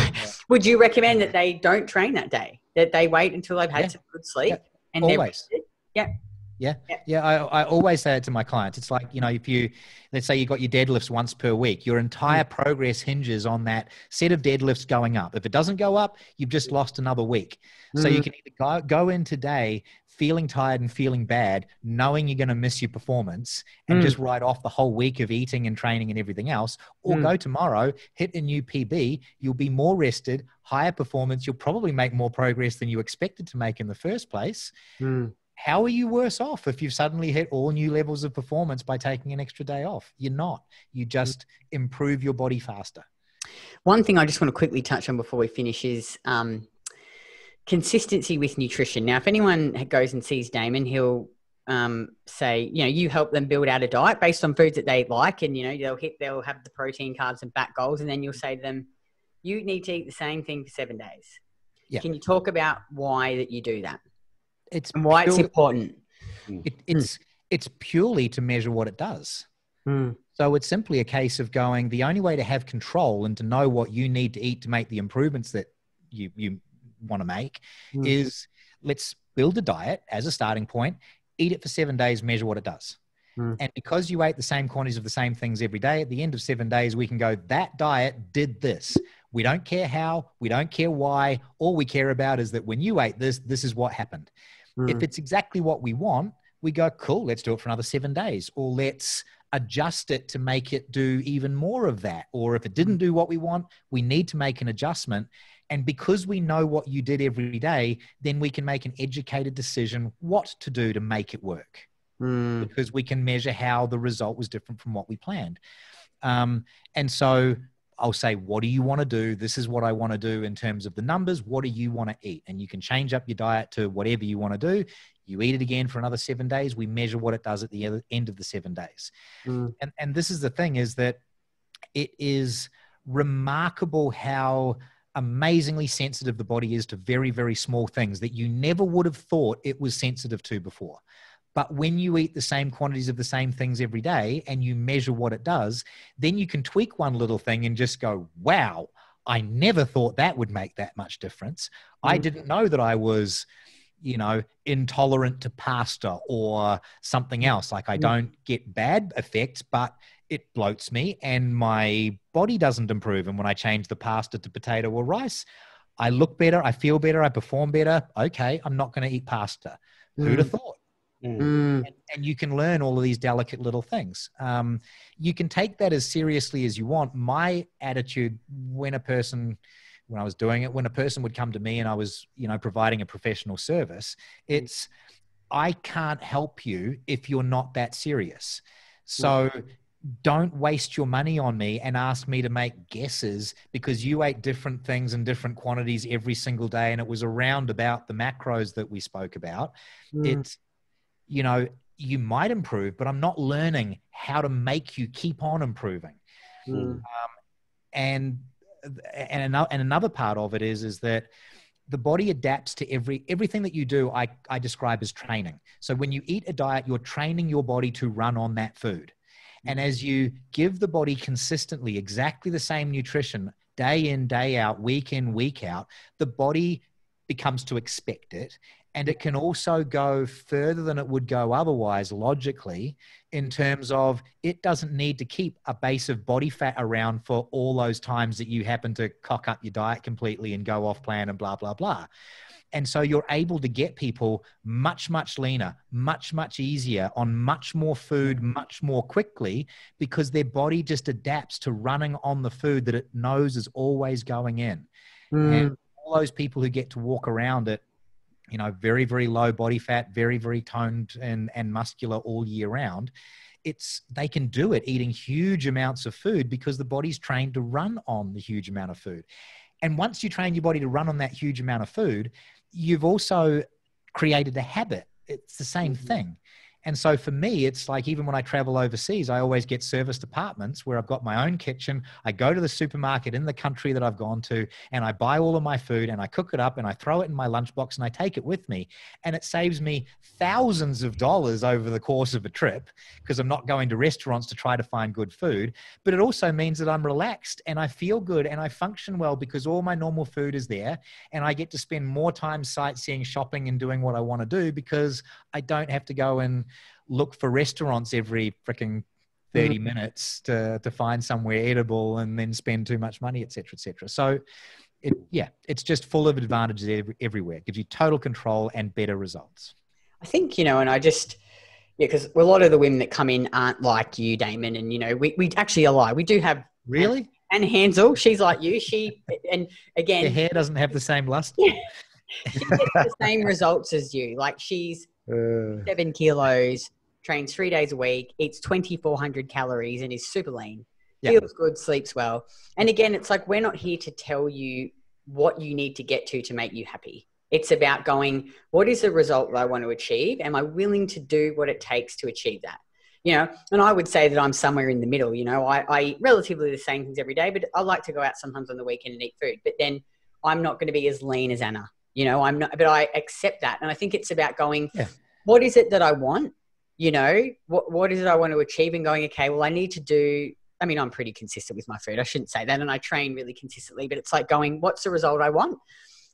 Would you recommend that they don't train that day, that they wait until they've had some good sleep? And always. I always say it to my clients. It's like, you know, let's say you got your deadlifts once per week, your entire progress hinges on that set of deadlifts going up. If it doesn't go up, you've just lost another week. So you can either go in today feeling tired and feeling bad, knowing you're going to miss your performance and just write off the whole week of eating and training and everything else, or go tomorrow, hit a new PB, you'll be more rested, higher performance, you'll probably make more progress than you expected to make in the first place. How are you worse off if you've suddenly hit all new levels of performance by taking an extra day off? You're not. You just improve your body faster. One thing I just want to quickly touch on before we finish is consistency with nutrition. Now, if anyone goes and sees Damon, he'll say, you know, you help them build out a diet based on foods that they like, and, you know, they'll have the protein, carbs and fat goals, and then you'll say to them, you need to eat the same thing for 7 days. Yeah. Can you talk about why that you do that? It's important. It's purely to measure what it does. So it's simply a case of going, the only way to have control and to know what you need to eat to make the improvements that you want to make is, let's build a diet as a starting point, eat it for 7 days, measure what it does. And because you ate the same quantities of the same things every day, at the end of 7 days, we can go, that diet did this. We don't care how, we don't care why. All we care about is that when you ate this, this is what happened. If it's exactly what we want, we go, cool, let's do it for another 7 days, or let's adjust it to make it do even more of that. Or if it didn't do what we want, we need to make an adjustment. And because we know what you did every day, then we can make an educated decision what to do to make it work. Because we can measure how the result was different from what we planned. And so I'll say, what do you want to do? This is what I want to do in terms of the numbers. What do you want to eat? And you can change up your diet to whatever you want to do. You eat it again for another 7 days. We measure what it does at the end of the 7 days. And this is the thing, is that it is remarkable how amazingly sensitive the body is to very, very small things that you never would have thought it was sensitive to before. But when you eat the same quantities of the same things every day and you measure what it does, then you can tweak one little thing and just go, wow, I never thought that would make that much difference. I didn't know that I was, you know, intolerant to pasta or something else. Like, I don't get bad effects, but it bloats me and my body doesn't improve. And when I change the pasta to potato or rice, I look better, I feel better, I perform better. Okay, I'm not going to eat pasta. Who'd have thought? And you can learn all of these delicate little things. You can take that as seriously as you want. My attitude when a person when I was doing it, when a person would come to me and I was, you know, providing a professional service, it's, I can't help you if you're not that serious. So don't waste your money on me and ask me to make guesses because you ate different things in different quantities every single day. And it was around about the macros that we spoke about. It's, you know, you might improve, but I'm not learning how to make you keep on improving. And another part of it is that the body adapts to everything that you do. I describe as training. So when you eat a diet, you're training your body to run on that food. And as you give the body consistently exactly the same nutrition, day in, day out, week in, week out, the body becomes to expect it. And it can also go further than it would go otherwise, logically, in terms of it doesn't need to keep a base of body fat around for all those times that you happen to cock up your diet completely and go off plan and blah, blah, blah. And so you're able to get people much, much leaner, much, much easier on much more food, much more quickly, because their body just adapts to running on the food that it knows is always going in. And all those people who get to walk around it, you know, very, very low body fat, very, very toned and muscular all year round, they can do it eating huge amounts of food because the body's trained to run on the huge amount of food. And once you train your body to run on that huge amount of food, you've also created a habit. It's the same thing. And so for me, it's like, even when I travel overseas, I always get serviced apartments where I've got my own kitchen. I go to the supermarket in the country that I've gone to and I buy all of my food and I cook it up and I throw it in my lunchbox and I take it with me. And it saves me thousands of dollars over the course of a trip because I'm not going to restaurants to try to find good food. But it also means that I'm relaxed and I feel good and I function well because all my normal food is there. And I get to spend more time sightseeing, shopping and doing what I want to do because I don't have to go and look for restaurants every freaking 30 minutes to find somewhere edible and then spend too much money, et cetera, et cetera. So it's just full of advantages everywhere. It gives you total control and better results. I think, you know, and because a lot of the women that come in aren't like you, Damon. And, you know, we actually lie. We do have. Really? And Hansel, she's like you. And again. Your hair doesn't have the same luster. She gets the same results as you. Like she's 7 kilos, trains 3 days a week, eats 2,400 calories and is super lean, feels good, sleeps well. And again, it's like, we're not here to tell you what you need to get to make you happy. It's about going, what is the result that I want to achieve? Am I willing to do what it takes to achieve that? You know, and I would say that I'm somewhere in the middle. You know, I eat relatively the same things every day, but I like to go out sometimes on the weekend and eat food. But then I'm not going to be as lean as Anna. You know, I'm not, but I accept that. And I think it's about going, what is it that I want? You know, what is it I want to achieve? And going, okay, well, I need to do, I mean, I'm pretty consistent with my food. I shouldn't say that. And I train really consistently, but it's like going, what's the result I want?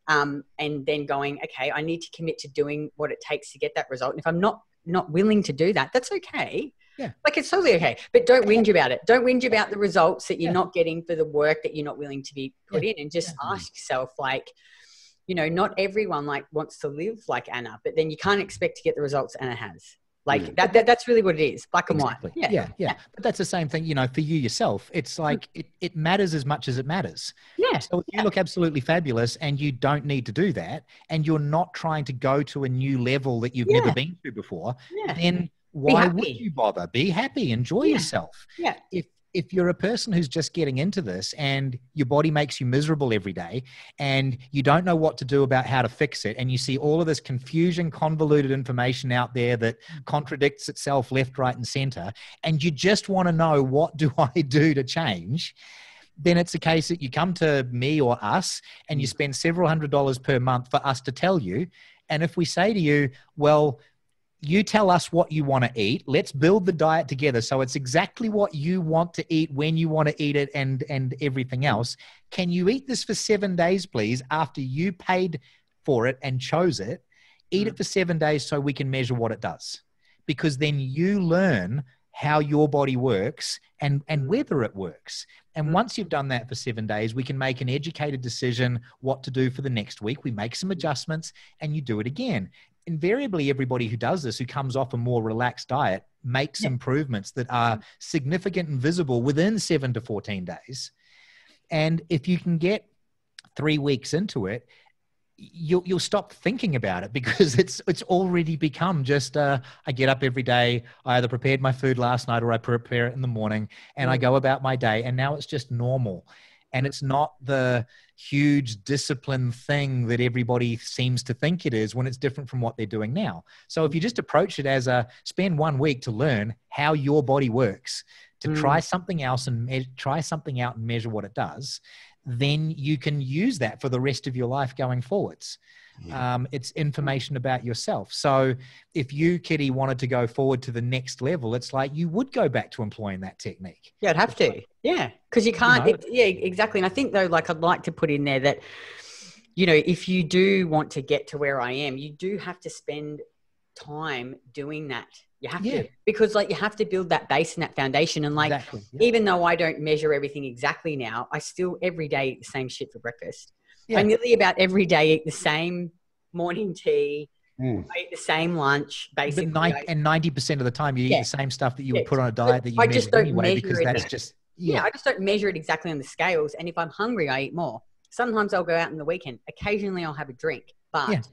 And then going, okay, I need to commit to doing what it takes to get that result. And if I'm not willing to do that, that's okay. Yeah. Like, it's totally okay. But don't whinge about it. Don't whinge about the results that you're not getting for the work that you're not willing to be put in. And just ask yourself, like, you know, not everyone wants to live like Anna, but then you can't expect to get the results Anna has. Like that's really what it is. Black and white. Yeah. But that's the same thing, you know, for you yourself. It's like, it matters as much as it matters. Yeah. So if you look absolutely fabulous and you don't need to do that, and you're not trying to go to a new level that you've never been to before, then why would you bother? Be happy, enjoy yourself. Yeah. If you're a person who's just getting into this and your body makes you miserable every day and you don't know what to do about how to fix it, and you see all of this confusion, convoluted information out there that contradicts itself left, right, and center, and you just want to know, what do I do to change? Then it's a case that you come to me or us and you spend several $100s per month for us to tell you. And if we say to you, well, you tell us what you want to eat. Let's build the diet together so it's exactly what you want to eat, when you want to eat it, and everything else. Can you eat this for 7 days, please, after you paid for it and chose it? Eat it for 7 days so we can measure what it does. Because then you learn how your body works and whether it works. And once you've done that for 7 days, we can make an educated decision what to do for the next week. We make some adjustments and you do it again. Invariably, everybody who does this, who comes off a more relaxed diet, makes improvements that are significant and visible within 7 to 14 days. And if you can get 3 weeks into it, you'll stop thinking about it because it's already become just I get up every day, I either prepared my food last night or I prepare it in the morning, and I go about my day, and now it's just normal. And it's not the huge discipline thing that everybody seems to think it is when it's different from what they're doing now. So if you just approach it as spend 1 week to learn how your body works, to try something else and try something out and measure what it does, then you can use that for the rest of your life going forwards. It's information about yourself. So if you, Kitty, wanted to go forward to the next level, it's like you would go back to employing that technique. Yeah, I'd have to. Yeah, because you can't. Yeah, exactly. And I think, though, like, I'd like to put in there that, you know, if you do want to get to where I am, you do have to spend time doing that. You have to, because, like, you have to build that base and that foundation. And, like, even though I don't measure everything exactly now, I still every day eat the same shit for breakfast. I nearly about every day eat the same morning tea. I eat the same lunch, basically. But 90% of the time you eat the same stuff that you would put on a diet that you measure anyway, because that's just, I just don't measure it exactly on the scales. And if I'm hungry, I eat more. Sometimes I'll go out in the weekend. Occasionally I'll have a drink. But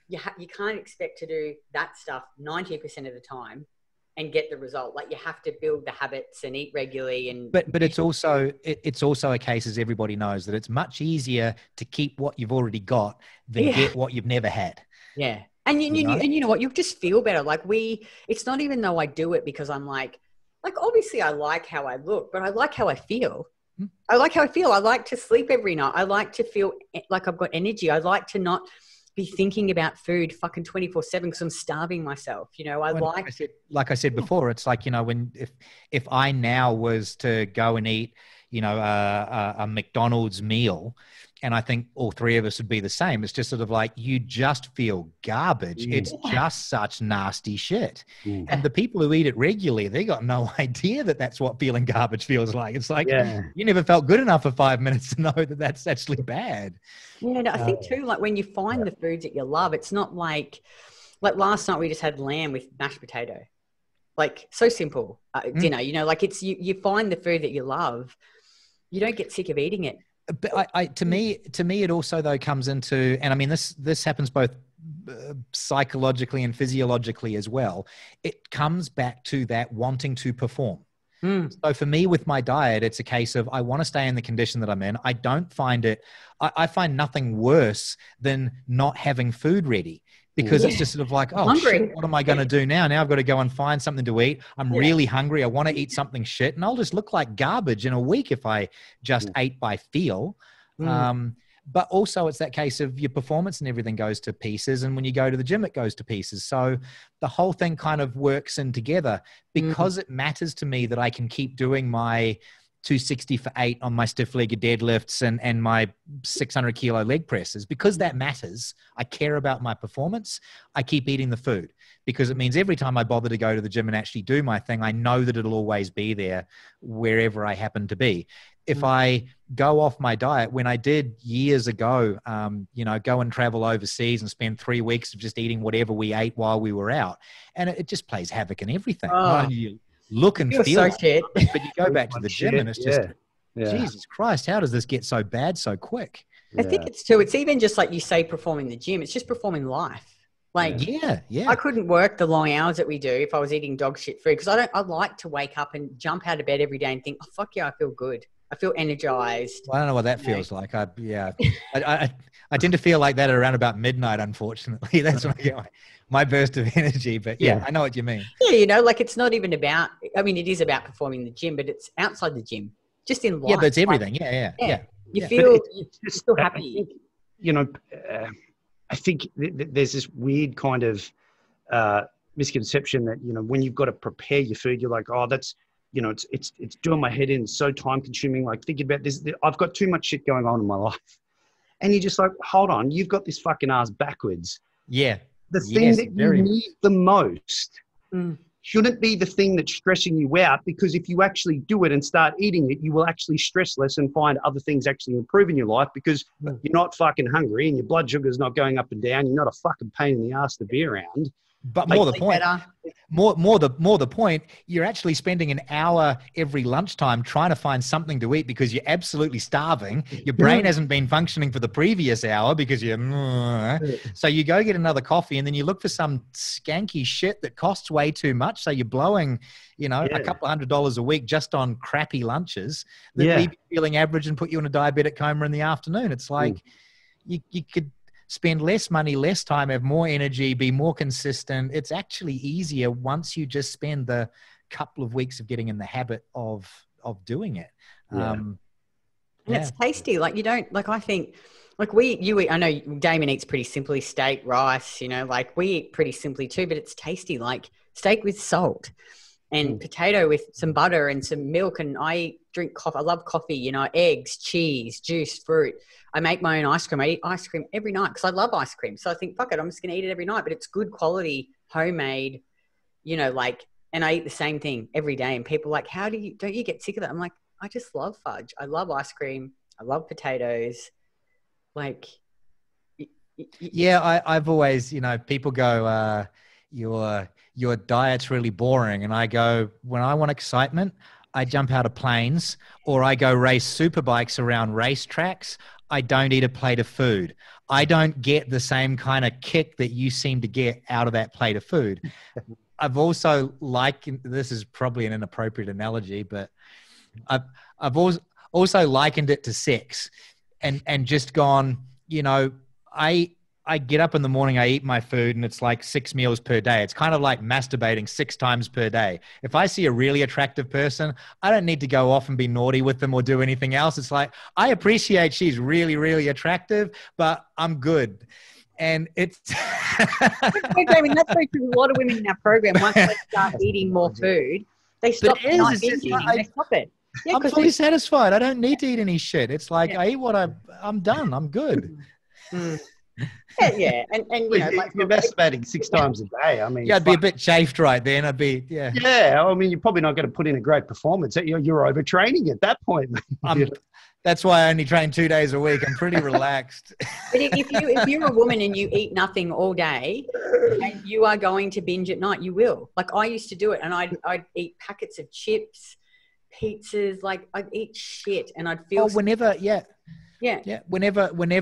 you can't expect to do that stuff 90% of the time and get the result. Like, you have to build the habits and eat regularly. And but it's also a case, as everybody knows, that it's much easier to keep what you've already got than get what you've never had. Yeah. And you know what, you'll just feel better. Like, it's not even though I do it because I'm like obviously I like how I look, but I like how I feel. I like how I feel. I like to sleep every night. I like to feel like I've got energy. I like to not be thinking about food fucking 24/7 because I'm starving myself. You know, like I said before, it's like, you know, if I now was to go and eat, you know, a McDonald's meal, and I think all three of us would be the same. It's just sort of like, you just feel garbage. It's just such nasty shit. And the people who eat it regularly, they got no idea that that's what feeling garbage feels like. It's like, you never felt good enough for 5 minutes to know that that's actually bad. Yeah, no, I think too, like, when you find the foods that you love, it's not like last night we just had lamb with mashed potato. Like, so simple dinner, you know, like, it's, you find the food that you love, you don't get sick of eating it. But to me, it also, though, comes into, and I mean, this happens both psychologically and physiologically as well. It comes back to that wanting to perform. So for me, with my diet, it's a case of, I want to stay in the condition that I'm in. I don't find it, I find nothing worse than not having food ready. Because it's just sort of like, oh, shit, what am I going to do now? Now I've got to go and find something to eat. I'm really hungry. I want to eat something shit. And I'll just look like garbage in a week if I just ate by feel. But also it's that case of your performance and everything goes to pieces. And when you go to the gym, it goes to pieces. So the whole thing kind of works in together because it matters to me that I can keep doing my 260 for 8 on my stiff-legged deadlifts and my 600 kilo leg presses. Because that matters, I care about my performance. I keep eating the food because it means every time I bother to go to the gym and actually do my thing, I know that it'll always be there wherever I happen to be. If I go off my diet, when I did years ago, you know, go and travel overseas and spend 3 weeks of just eating whatever we ate while we were out, and it just plays havoc in everything. You look and feel so shit. But you go back to the gym and it's just, Jesus Christ, how does this get so bad so quick? I think it's even just like you say, performing the gym. It's just performing life. Like, I couldn't work the long hours that we do if I was eating dog shit food, because I like to wake up and jump out of bed every day and think, oh, fuck yeah, I feel good. I feel energized. Well, I don't know what that feels like. I tend to feel like that around about midnight, unfortunately. That's when I get my burst of energy. But I know what you mean. Yeah, you know, like, it's not even about, I mean, it is about performing the gym, but it's outside the gym, just in life. Yeah, but it's everything. You feel still happy. I think, you know, I think there's this weird kind of misconception that, you know, when you've got to prepare your food, you're like, oh, that's, you know, it's doing my head in. It's so time consuming. Like, thinking about this, I've got too much shit going on in my life. And you're just like, hold on, you've got this fucking ass backwards. Yeah. The thing that you need the most shouldn't be the thing that's stressing you out, because if you actually do it and start eating it, you will actually stress less and find other things actually improve in your life, because you're not fucking hungry and your blood sugar's not going up and down. You're not a fucking pain in the ass to be around. But more the point, more the point, you're actually spending an hour every lunchtime trying to find something to eat because you're absolutely starving. Your brain hasn't been functioning for the previous hour because so you go get another coffee and then you look for some skanky shit that costs way too much. So you're blowing, a couple $100 a week just on crappy lunches that leave you feeling average and put you in a diabetic coma in the afternoon. It's like you could spend less money, less time, have more energy, be more consistent. It's actually easier once you just spend the couple of weeks of getting in the habit of doing it. And it's tasty. Like you don't, like I think, like you eat, I know Damon eats pretty simply, steak, rice, like we eat pretty simply too, but it's tasty, like steak with salt and potato with some butter and some milk. And I drink coffee. I love coffee, eggs, cheese, juice, fruit. I make my own ice cream. I eat ice cream every night because I love ice cream. So I think, fuck it, I'm just going to eat it every night. But it's good quality, homemade, and I eat the same thing every day. And people are like, don't you get sick of that? I'm like, I just love fudge. I love ice cream. I love potatoes. Like, I've always, people go, your diet's really boring. And I go, when I want excitement, I jump out of planes or I go race super bikes around racetracks. I don't eat a plate of food. I don't get the same kind of kick that you seem to get out of that plate of food. I've also likened, this is probably an inappropriate analogy, but I've also likened it to sex and just gone, I get up in the morning, I eat my food, and it's like 6 meals per day. It's kind of like masturbating 6 times per day. If I see a really attractive person, I don't need to go off and be naughty with them or do anything else. It's like, I appreciate she's really, really attractive, but I'm good. And it's... I mean, that's very true. A lot of women in our program, once they start eating more food, they stop eating. They stop it. Yeah, I'm fully satisfied. I don't need to eat any shit. It's like, I eat what I'm done. I'm good. Yeah, and like you're masturbating 6 times a day. I mean, I'd be a bit chafed right then. I'd be, Yeah, I mean, you're probably not going to put in a great performance. You're overtraining at that point. That's why I only train 2 days a week. I'm pretty relaxed. But if you're a woman and you eat nothing all day, and you are going to binge at night, you will. Like I used to do it, and I'd eat packets of chips, pizzas. Like I'd eat shit, and I'd feel. Whenever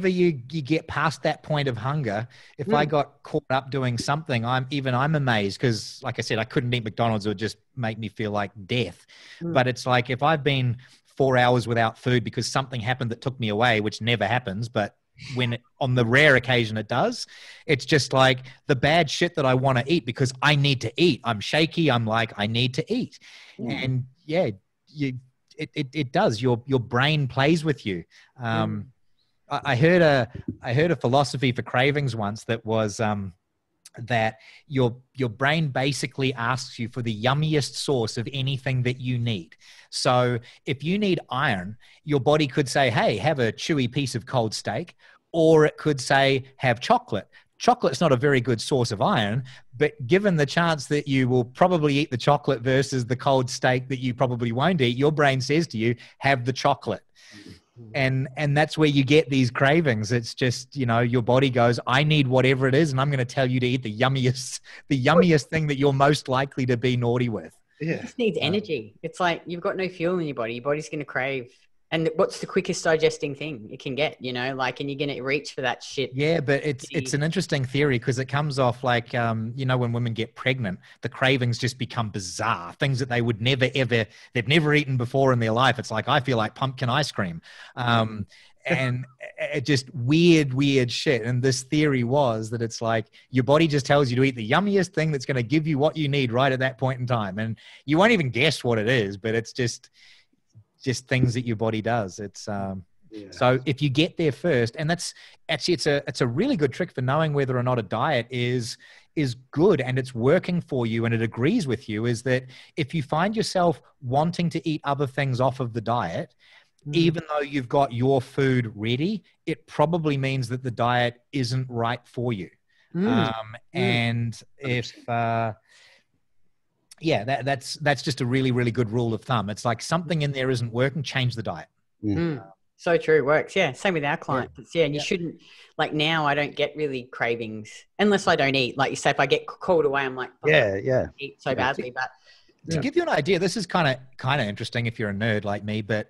you get past that point of hunger, if I got caught up doing something, I'm amazed because, like I said, I couldn't eat McDonald's; it would just make me feel like death. But it's like if I've been 4 hours without food because something happened that took me away, which never happens, but on the rare occasion it does, it's just like the bad shit that I want to eat because I need to eat. I'm shaky. I'm like, I need to eat, and It does. Your brain plays with you. I heard a philosophy for cravings once that was that your brain basically asks you for the yummiest source of anything that you need. So if you need iron, your body could say, "Hey, have a chewy piece of cold steak," or it could say, "Have chocolate." Chocolate's not a very good source of iron, but given the chance that you will probably eat the chocolate versus the cold steak that you probably won't eat, your brain says to you, have the chocolate. And that's where you get these cravings. It's just, your body goes, I need whatever it is, and I'm going to tell you to eat the yummiest thing that you're most likely to be naughty with. Yeah. It just needs energy. It's like you've got no fuel in your body. Your body's going to crave. And what's the quickest digesting thing it can get, and you're going to reach for that shit. Yeah, but it's an interesting theory because it comes off like, when women get pregnant, the cravings just become bizarre. Things that they would they've never eaten before in their life. It's like, I feel like pumpkin ice cream. And it just weird shit. And this theory was that it's like your body just tells you to eat the yummiest thing that's going to give you what you need right at that point in time. And you won't even guess what it is, but it's just things that your body does. It's so if you get there first, and that's actually it's a really good trick for knowing whether or not a diet is good and it's working for you and it agrees with you, is that if you find yourself wanting to eat other things off of the diet, even though you've got your food ready, it probably means that the diet isn't right for you. And if that's just a really, really good rule of thumb. It's like something in there isn't working, change the diet. So true. It works. Yeah. Same with our clients. Yeah. And you shouldn't, like, now I don't get really cravings unless I don't eat. Like you say, if I get called away, I'm like, oh, I eat so badly. But to give you an idea, this is kind of interesting if you're a nerd like me, but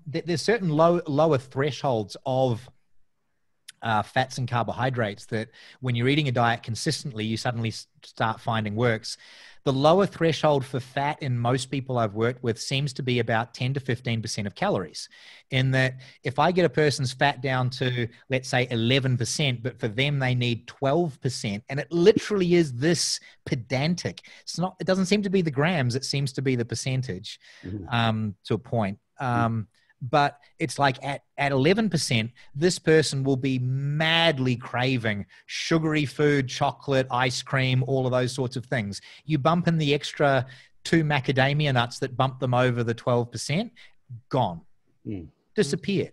there's certain lower thresholds of fats and carbohydrates that when you're eating a diet consistently, you suddenly start finding works. The lower threshold for fat in most people I've worked with seems to be about 10 to 15% of calories. In that, if I get a person's fat down to, let's say, 11%, but for them they need 12%, and it literally is this pedantic. It doesn't seem to be the grams, it seems to be the percentage to a point. But it's like at 11%, this person will be madly craving sugary food, chocolate, ice cream, all of those sorts of things. You bump in the extra 2 macadamia nuts that bump them over the 12%, gone, disappeared.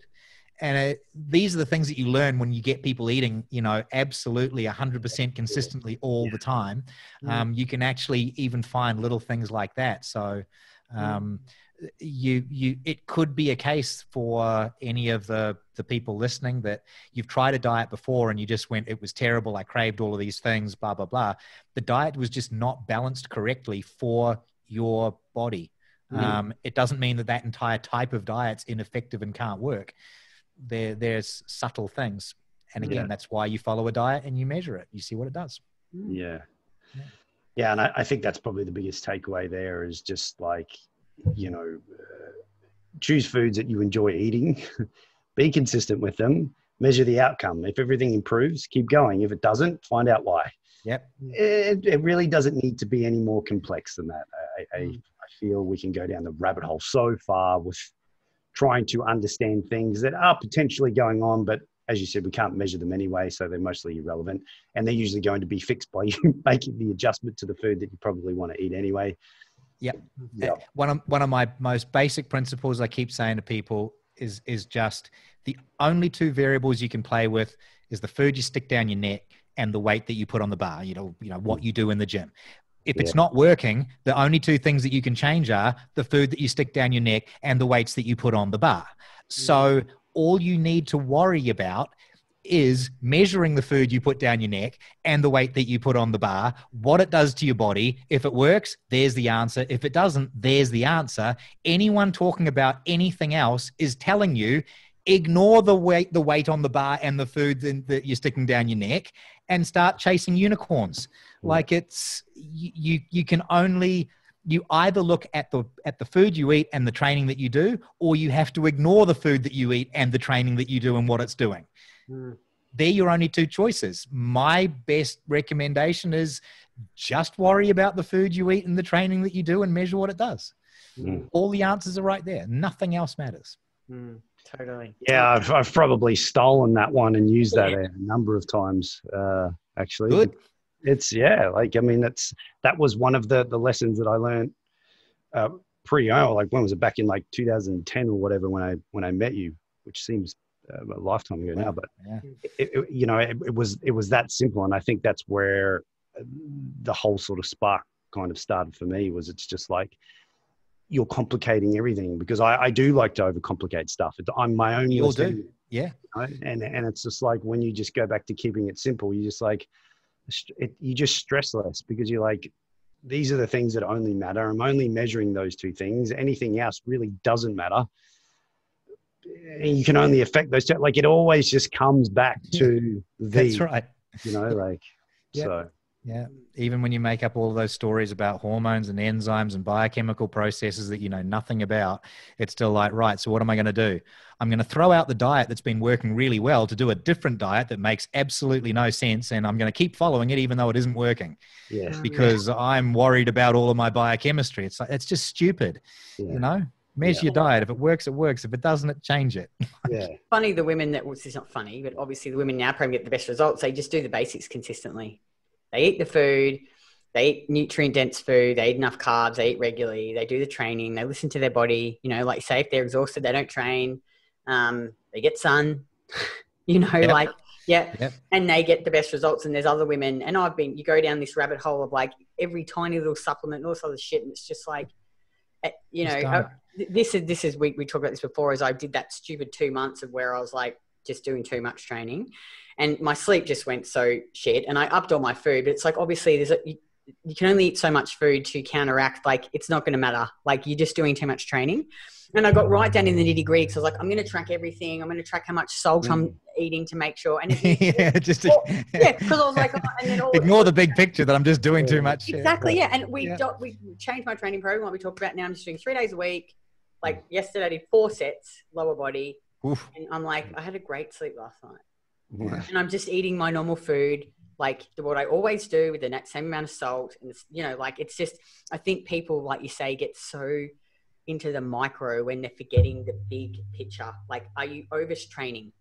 And these are the things that you learn when you get people eating, absolutely 100% consistently all the time. You can actually even find little things like that. So, it could be a case for any of the people listening that you've tried a diet before and you just went, it was terrible, I craved all of these things, blah, blah, blah. The diet was just not balanced correctly for your body. It doesn't mean that entire type of diet's ineffective and can't work. There's subtle things. And again, that's why you follow a diet and you measure it. You see what it does. Yeah. And I think that's probably the biggest takeaway there is just like, choose foods that you enjoy eating, be consistent with them, measure the outcome. If everything improves, keep going. If it doesn't, find out why. It really doesn't need to be any more complex than that. I feel we can go down the rabbit hole so far with trying to understand things that are potentially going on, but as you said, we can't measure them anyway, so they're mostly irrelevant. And they're usually going to be fixed by you making the adjustment to the food that you probably want to eat anyway. Yep. One of my most basic principles I keep saying to people is just the only 2 variables you can play with is the food you stick down your neck and the weight that you put on the bar, what you do in the gym. If it's not working, the only 2 things that you can change are the food that you stick down your neck and the weights that you put on the bar. So all you need to worry about is measuring the food you put down your neck and the weight that you put on the bar, what it does to your body. If it works, there's the answer. If it doesn't, there's the answer. Anyone talking about anything else is telling you, ignore the weight on the bar and the food that you're sticking down your neck and start chasing unicorns. Like you can only, you either look at the food you eat and the training that you do, or you have to ignore the food that you eat and the training that you do and what it's doing. They're your only 2 choices. My best recommendation is just worry about the food you eat and the training that you do and measure what it does. All the answers are right there. Nothing else matters. Totally. Yeah, I've probably stolen that one and used that a number of times, actually. Good. It's, that was one of the lessons that I learned pretty early. Like, when was it? Back in like 2010 or whatever, when I met you, which seems a lifetime ago now, but it was that simple. And I think that's where the whole sort of spark kind of started for me. Was it's just like, you're complicating everything, because I do like to overcomplicate stuff. I'm my own. You all do. Yeah. And it's just like, when you just go back to keeping it simple, you just like, you just stress less, because you're like, these are the things that only matter. I'm only measuring those 2 things. Anything else really doesn't matter. And you can only affect those 2. Like, it always just comes back to That's right. So. Yeah. Even when you make up all of those stories about hormones and enzymes and biochemical processes that you know nothing about, it's still like, right, so what am I going to do? I'm going to throw out the diet that's been working really well to do a different diet that makes absolutely no sense. And I'm going to keep following it even though it isn't working. Yes. Because I'm worried about all of my biochemistry. It's like, it's just stupid, Measure your diet. If it works, it works. If it doesn't, change it. Funny, the women that, well, it's not funny, but obviously the women in our program get the best results. They just do the basics consistently. They eat the food, they eat nutrient-dense food, they eat enough carbs, they eat regularly, they do the training, they listen to their body. Like you say, if they're exhausted, they don't train. They get sun, and they get the best results. And there's other women, and you go down this rabbit hole of like every tiny little supplement and all this other shit, and it's just like, this is we talked about this before, is I did that stupid 2 months of where I was like just doing too much training, and my sleep just went so shit, and I upped all my food, but it's like, obviously you can only eat so much food to counteract, like, it's not going to matter. Like, you're just doing too much training. And I got right down in the nitty gritty, because I was like, I'm going to track everything. I'm going to track how much salt I'm eating to make sure. And because I was like, and then ignore the big picture that I'm just doing too much. Exactly. Yeah. And we changed my training program, like we talked about. Now I'm just doing 3 days a week. Like yesterday I did 4 sets, lower body. Oof. And I'm like, I had a great sleep last night. Yeah. And I'm just eating my normal food, like what I always do, with the same amount of salt. And it's, like, it's just, I think people, like you say, get so into the micro when they're forgetting the big picture. Like, are you overtraining?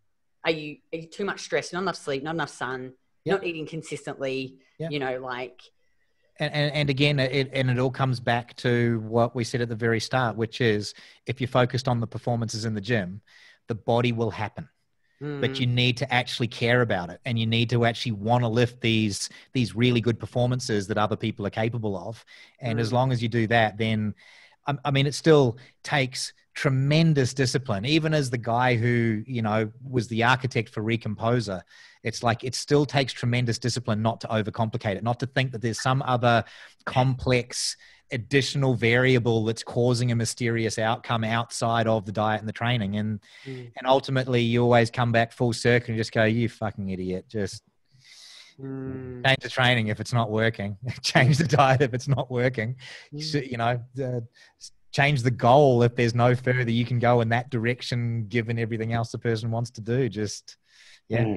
Are you too much stress? Not enough sleep, not enough sun, not eating consistently, like. And again, it all comes back to what we said at the very start, which is, if you're focused on the performances in the gym, the body will happen. But you need to actually care about it, and you need to actually want to lift these really good performances that other people are capable of. And as long as you do that, then, I mean, it still takes tremendous discipline. Even as the guy who, was the architect for Recomposer, it's like, it still takes tremendous discipline not to overcomplicate it, not to think that there's some other complex additional variable that's causing a mysterious outcome outside of the diet and the training. And ultimately you always come back full circle and just go, you fucking idiot, just change the training if it's not working, change the diet if it's not working, change the goal if there's no further you can go in that direction, given everything else the person wants to do. Just, yeah.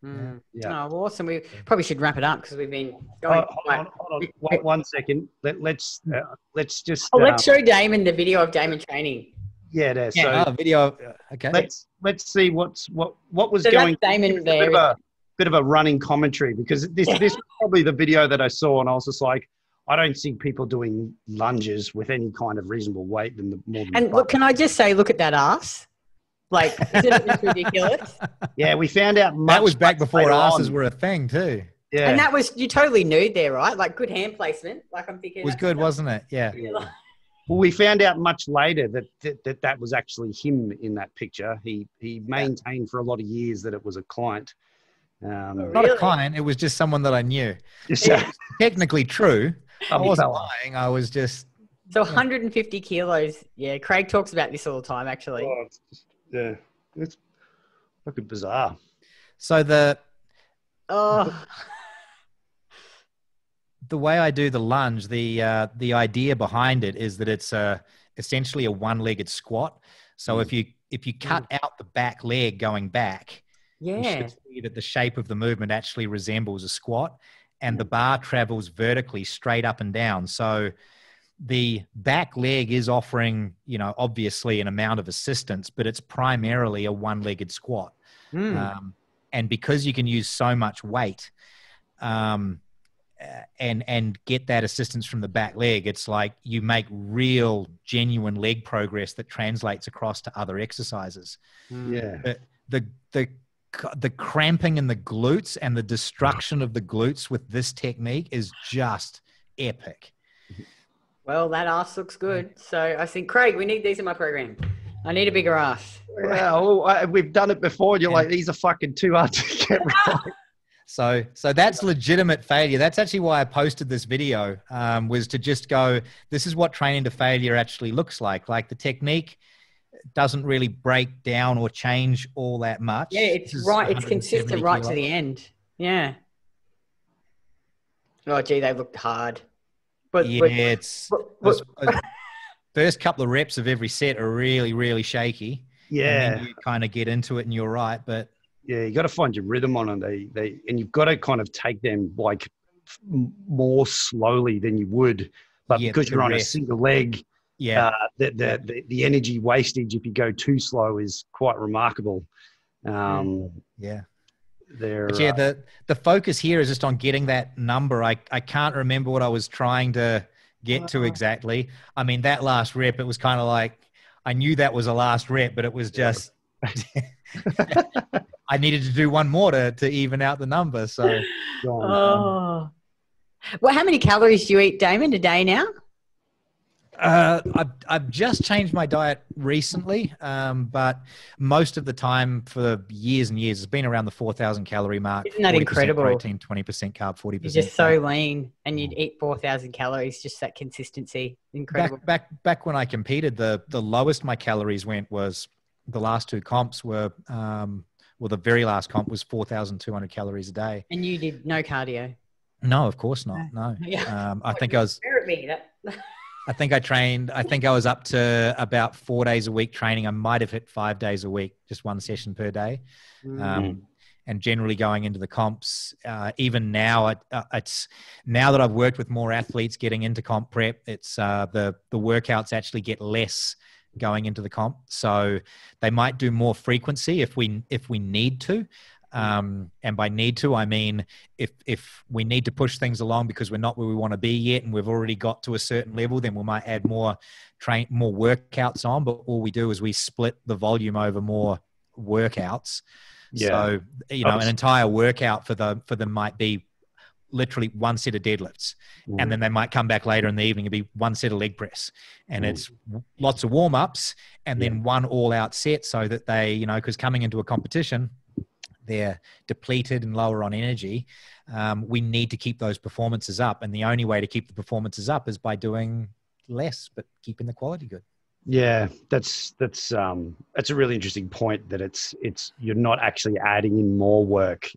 Oh, awesome. We probably should wrap it up, because we've been going. Hold on. 1 second. Let's just. Let's show Damon the video of Damon training. Yeah, there. Yeah, so video. Okay. Let's see what was going. Damon there. Bit of a running commentary, because this was probably the video that I saw, and I was just like, I don't see people doing lunges with any kind of reasonable weight more than. And look, can I just say, look at that ass. Like, isn't it just ridiculous? Yeah, we found out that was back before asses were a thing too. Yeah, and that was, you totally nude there, right? Like, good hand placement. Like, I'm thinking it was good, wasn't it? Yeah. Well, we found out much later that was actually him in that picture. He maintained for a lot of years that it was a client. Not a client. It was just someone that I knew. Technically true. I wasn't lying. I was just. So 150 kilos. Yeah, Craig talks about this all the time, actually. Oh, it's fucking bizarre. So the way I do the lunge, the idea behind it is that it's essentially a one-legged squat. So if you cut out the back leg going back, you should see that the shape of the movement actually resembles a squat, and the bar travels vertically straight up and down. So the back leg is offering, obviously an amount of assistance, but it's primarily a one-legged squat. And because you can use so much weight and get that assistance from the back leg, it's like you make real, genuine leg progress that translates across to other exercises. Yeah. The cramping in the glutes and the destruction of the glutes with this technique is just epic. Well, that ass looks good. So I think, Craig, we need these in my program. I need a bigger ass. Yeah, we've done it before. And you're like, these are fucking too hard to get right. So that's legitimate failure. That's actually why I posted this video, was to just go, this is what training to failure actually looks like. Like, the technique doesn't really break down or change all that much. Yeah, it's right. It's consistent right to the end. Yeah. Oh, gee, they looked hard. It's first couple of reps of every set are really, really shaky. Yeah. And then you kind of get into it and you're right. But yeah, you got to find your rhythm on them. And you've got to kind of take them like more slowly than you would, but because you're on a single leg, the energy wastage, if you go too slow, is quite remarkable. The focus here is just on getting that number. I can't remember what I was trying to get to exactly. I mean, that last rep, it was kind of like, I knew that was a last rep, but it was just, I needed to do one more to even out the number. So, well, how many calories do you eat, Damon, a day now? I've just changed my diet recently, but most of the time for years and years, it's been around the 4,000 calorie mark. Isn't that incredible? Protein, 20% carb, 40%. You're just so lean, and you'd eat 4,000 calories. Just that consistency, incredible. Back when I competed, the lowest my calories went was the last two comps were. Well, the very last comp was 4,200 calories a day. And you did no cardio? No, of course not. No. Yeah. I think I was. I think I trained. I think I was up to about 4 days a week training. I might have hit 5 days a week, just one session per day. And generally going into the comps, even now, it's now that I've worked with more athletes getting into comp prep, it's the workouts actually get less going into the comp. So they might do more frequency if we need to. And by need to, I mean, if we need to push things along because we're not where we want to be yet, and we've already got to a certain level, then we might add more workouts on. But all we do is we split the volume over more workouts. Yeah. So, an entire workout for them might be literally one set of deadlifts, and then they might come back later in the evening and be one set of leg press, and it's lots of warm-ups and then one all-out set, so that they, because coming into a competition, they're depleted and lower on energy. We need to keep those performances up, and the only way to keep the performances up is by doing less but keeping the quality good. Yeah, that's a really interesting point, that it's you're not actually adding in more work.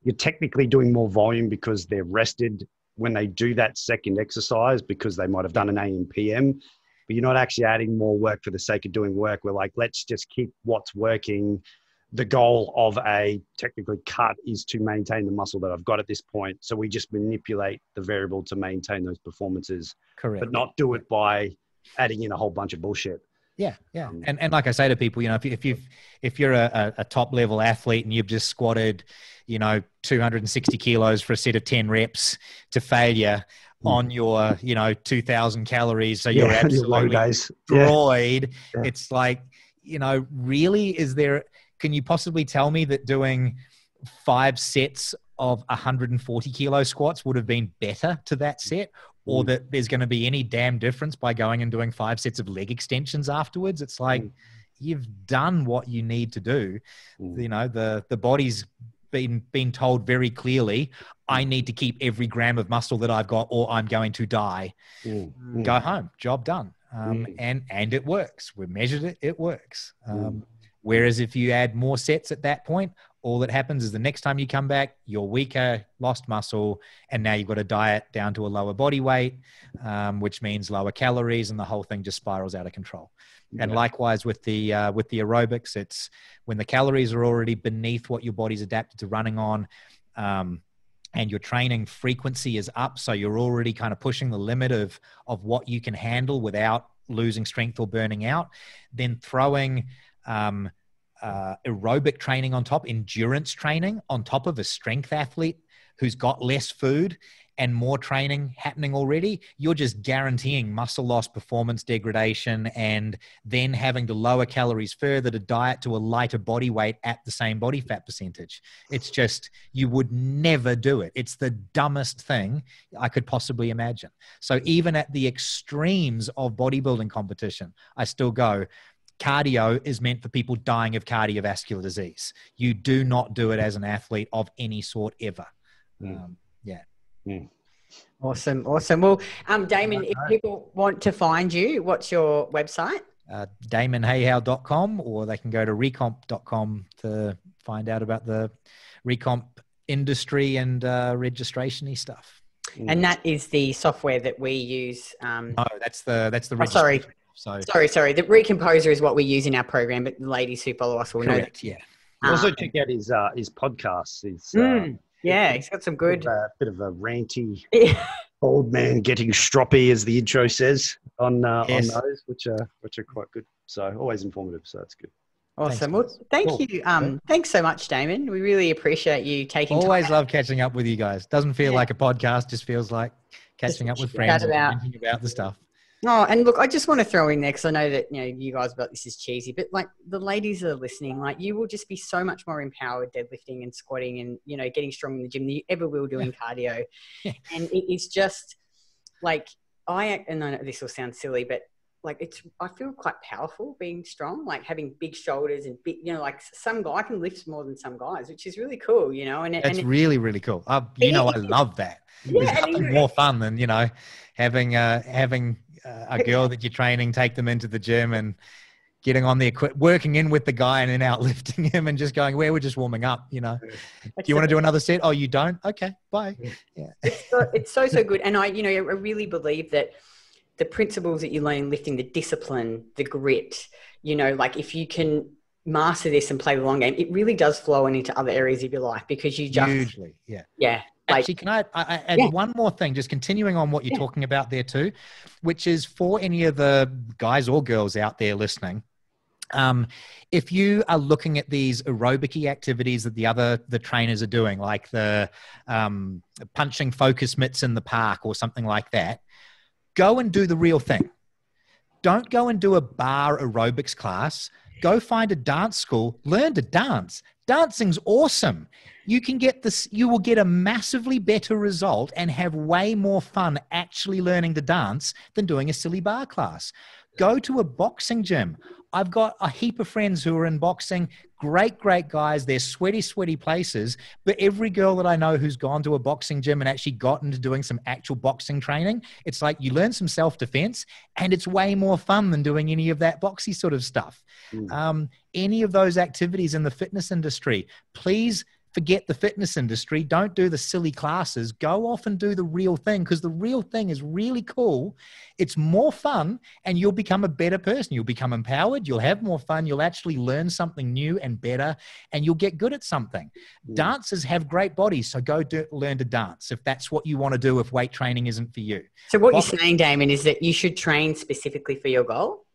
You're technically doing more volume because they're rested when they do that second exercise, because they might have done an AM PM, but you're not actually adding more work for the sake of doing work. We're like, let's just keep what's working. The goal of a technically cut is to maintain the muscle that I've got at this point. So we just manipulate the variable to maintain those performances. Correct. But not do it by adding in a whole bunch of bullshit. Yeah. And like I say to people, if you're a top level athlete and you've just squatted, 260 kilos for a set of 10 reps to failure on your, 2,000 calories. So you're absolutely destroyed. Yeah. It's like, really, can you possibly tell me that doing 5 sets of 140 kilo squats would have been better to that set, or that there's going to be any damn difference by going and doing 5 sets of leg extensions afterwards? It's like, you've done what you need to do. The body's been told very clearly, I need to keep every gram of muscle that I've got or I'm going to die. Go home, job done. And it works. We've measured it. It works. Whereas if you add more sets at that point, all that happens is the next time you come back, you're weaker, lost muscle, and now you've got to diet down to a lower body weight, which means lower calories, and the whole thing just spirals out of control. Yeah. And likewise with the aerobics, it's when the calories are already beneath what your body's adapted to running on, and your training frequency is up, so you're already kind of pushing the limit of what you can handle without losing strength or burning out, then throwing aerobic training on top, endurance training on top of a strength athlete who's got less food and more training happening already, you're just guaranteeing muscle loss, performance degradation, and then having to lower calories further to diet to a lighter body weight at the same body fat percentage. It's just, you would never do it. It's the dumbest thing I could possibly imagine. So even at the extremes of bodybuilding competition, I still go, cardio is meant for people dying of cardiovascular disease. You do not do it as an athlete of any sort ever. Awesome. Well, Damon, if people want to find you, what's your website? DamonHayhow.com, or they can go to Recomp.com to find out about the Recomp industry and registration-y stuff. And that is the software that we use. No, that's the registration. Sorry. The Recomposer is what we use in our program, but the ladies who follow us will know that. Yeah. Also check out his podcasts. He's got some good. Bit of a ranty old man getting stroppy, as the intro says, on those, which are quite good. So always informative. So that's good. Awesome. Well, thank you. Thanks so much, Damon. We really appreciate you taking time. Always love catching up with you guys. Doesn't feel like a podcast, just feels like catching up with friends and thinking about the stuff. Oh, and look, I just want to throw in there, because I know that, you guys about this is cheesy, but like the ladies that are listening, like you will just be so much more empowered deadlifting and squatting and, getting strong in the gym than you ever will doing cardio. And it is just like, and I know this will sound silly, but like I feel quite powerful being strong, like having big shoulders and big, you know, like some guy can lift more than some guys, which is really cool, you know. And it's really, really cool. I love that. Yeah, there's nothing more fun than, you know, having a girl that you're training, take them into the gym and getting on the working in with the guy and then out lifting him and just going, we're just warming up, you know. Do you want to do another set? Oh, you don't? Okay, bye. Yeah. It's so good. And I really believe that the principles that you learn in lifting, the discipline, the grit, you know, like if you can master this and play the long game, it really does flow into other areas of your life because you just hugely, yeah. Like, actually, can I add one more thing, just continuing on what you're talking about there too, which is for any of the guys or girls out there listening. If you are looking at these aerobic-y activities that the trainers are doing, like the punching focus mitts in the park or something like that, go and do the real thing. Don't go and do a bar aerobics class. Go find a dance school, learn to dance. Dancing's awesome. You can get this, you will get a massively better result and have way more fun actually learning to dance than doing a silly bar class. Go to a boxing gym. I've got a heap of friends who are in boxing, great guys. They're sweaty places. But every girl that I know who's gone to a boxing gym and actually got into doing some actual boxing training, it's like you learn some self-defense and it's way more fun than doing any of that boxy sort of stuff. Any of those activities in the fitness industry, please forget the fitness industry. Don't do the silly classes. Go off and do the real thing, because the real thing is really cool. It's more fun and you'll become a better person. You'll become empowered. You'll have more fun. You'll actually learn something new and better, and you'll get good at something. Dancers have great bodies, so go learn to dance if that's what you want to do, if weight training isn't for you. So what you're saying, Damon, is that you should train specifically for your goal?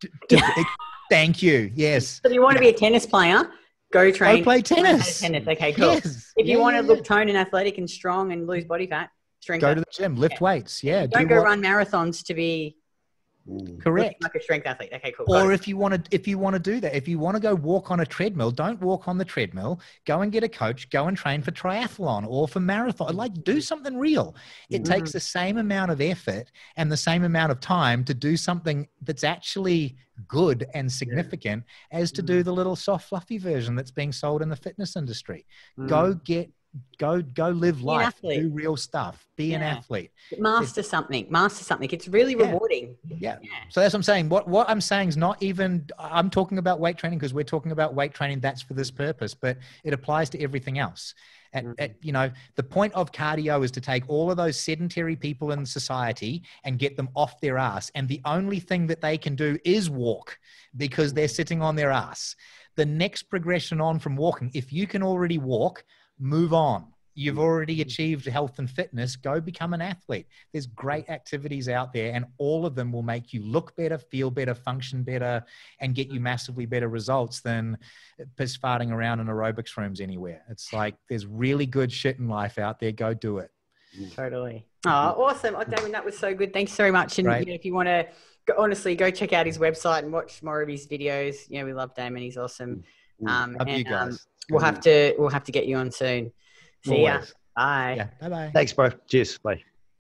Thank you. Yes. So if you want to be a tennis player, go train. Go play tennis. Okay, cool. Yes. If you want to look toned and athletic and strong and lose body fat, go to the gym, lift weights. Yeah. Don't go run marathons to be correct, like a strength athlete. Okay, cool. Or if you want to do that, if you want to go walk on a treadmill, don't walk on the treadmill. Go and get a coach. Go and train for triathlon or for marathon. Like, do something real. It takes the same amount of effort and the same amount of time to do something that's actually good and significant as to do the little soft, fluffy version that's being sold in the fitness industry. Go live life, do real stuff, be an athlete. Master something. It's really rewarding. Yeah. So that's what I'm saying. What I'm saying is not even, I'm talking about weight training because we're talking about weight training. That's for this purpose, but it applies to everything else. You know, the point of cardio is to take all of those sedentary people in society and get them off their ass. And the only thing that they can do is walk because they're sitting on their ass. The next progression on from walking, if you can already walk, move on. You've already achieved health and fitness. Go become an athlete. There's great activities out there, and all of them will make you look better, feel better, function better, and get you massively better results than piss farting around in aerobics rooms anywhere. It's like, there's really good shit in life out there. Go do it. Totally. Oh, awesome. Oh, Damon, that was so good. Thanks so much. And you know, if you want to honestly go check out his website and watch more of his videos. You know, we love Damon. He's awesome. Love you guys. We'll have to get you on soon. See ya. Bye. Yeah. Bye-bye. Thanks, bro. Cheers. Bye.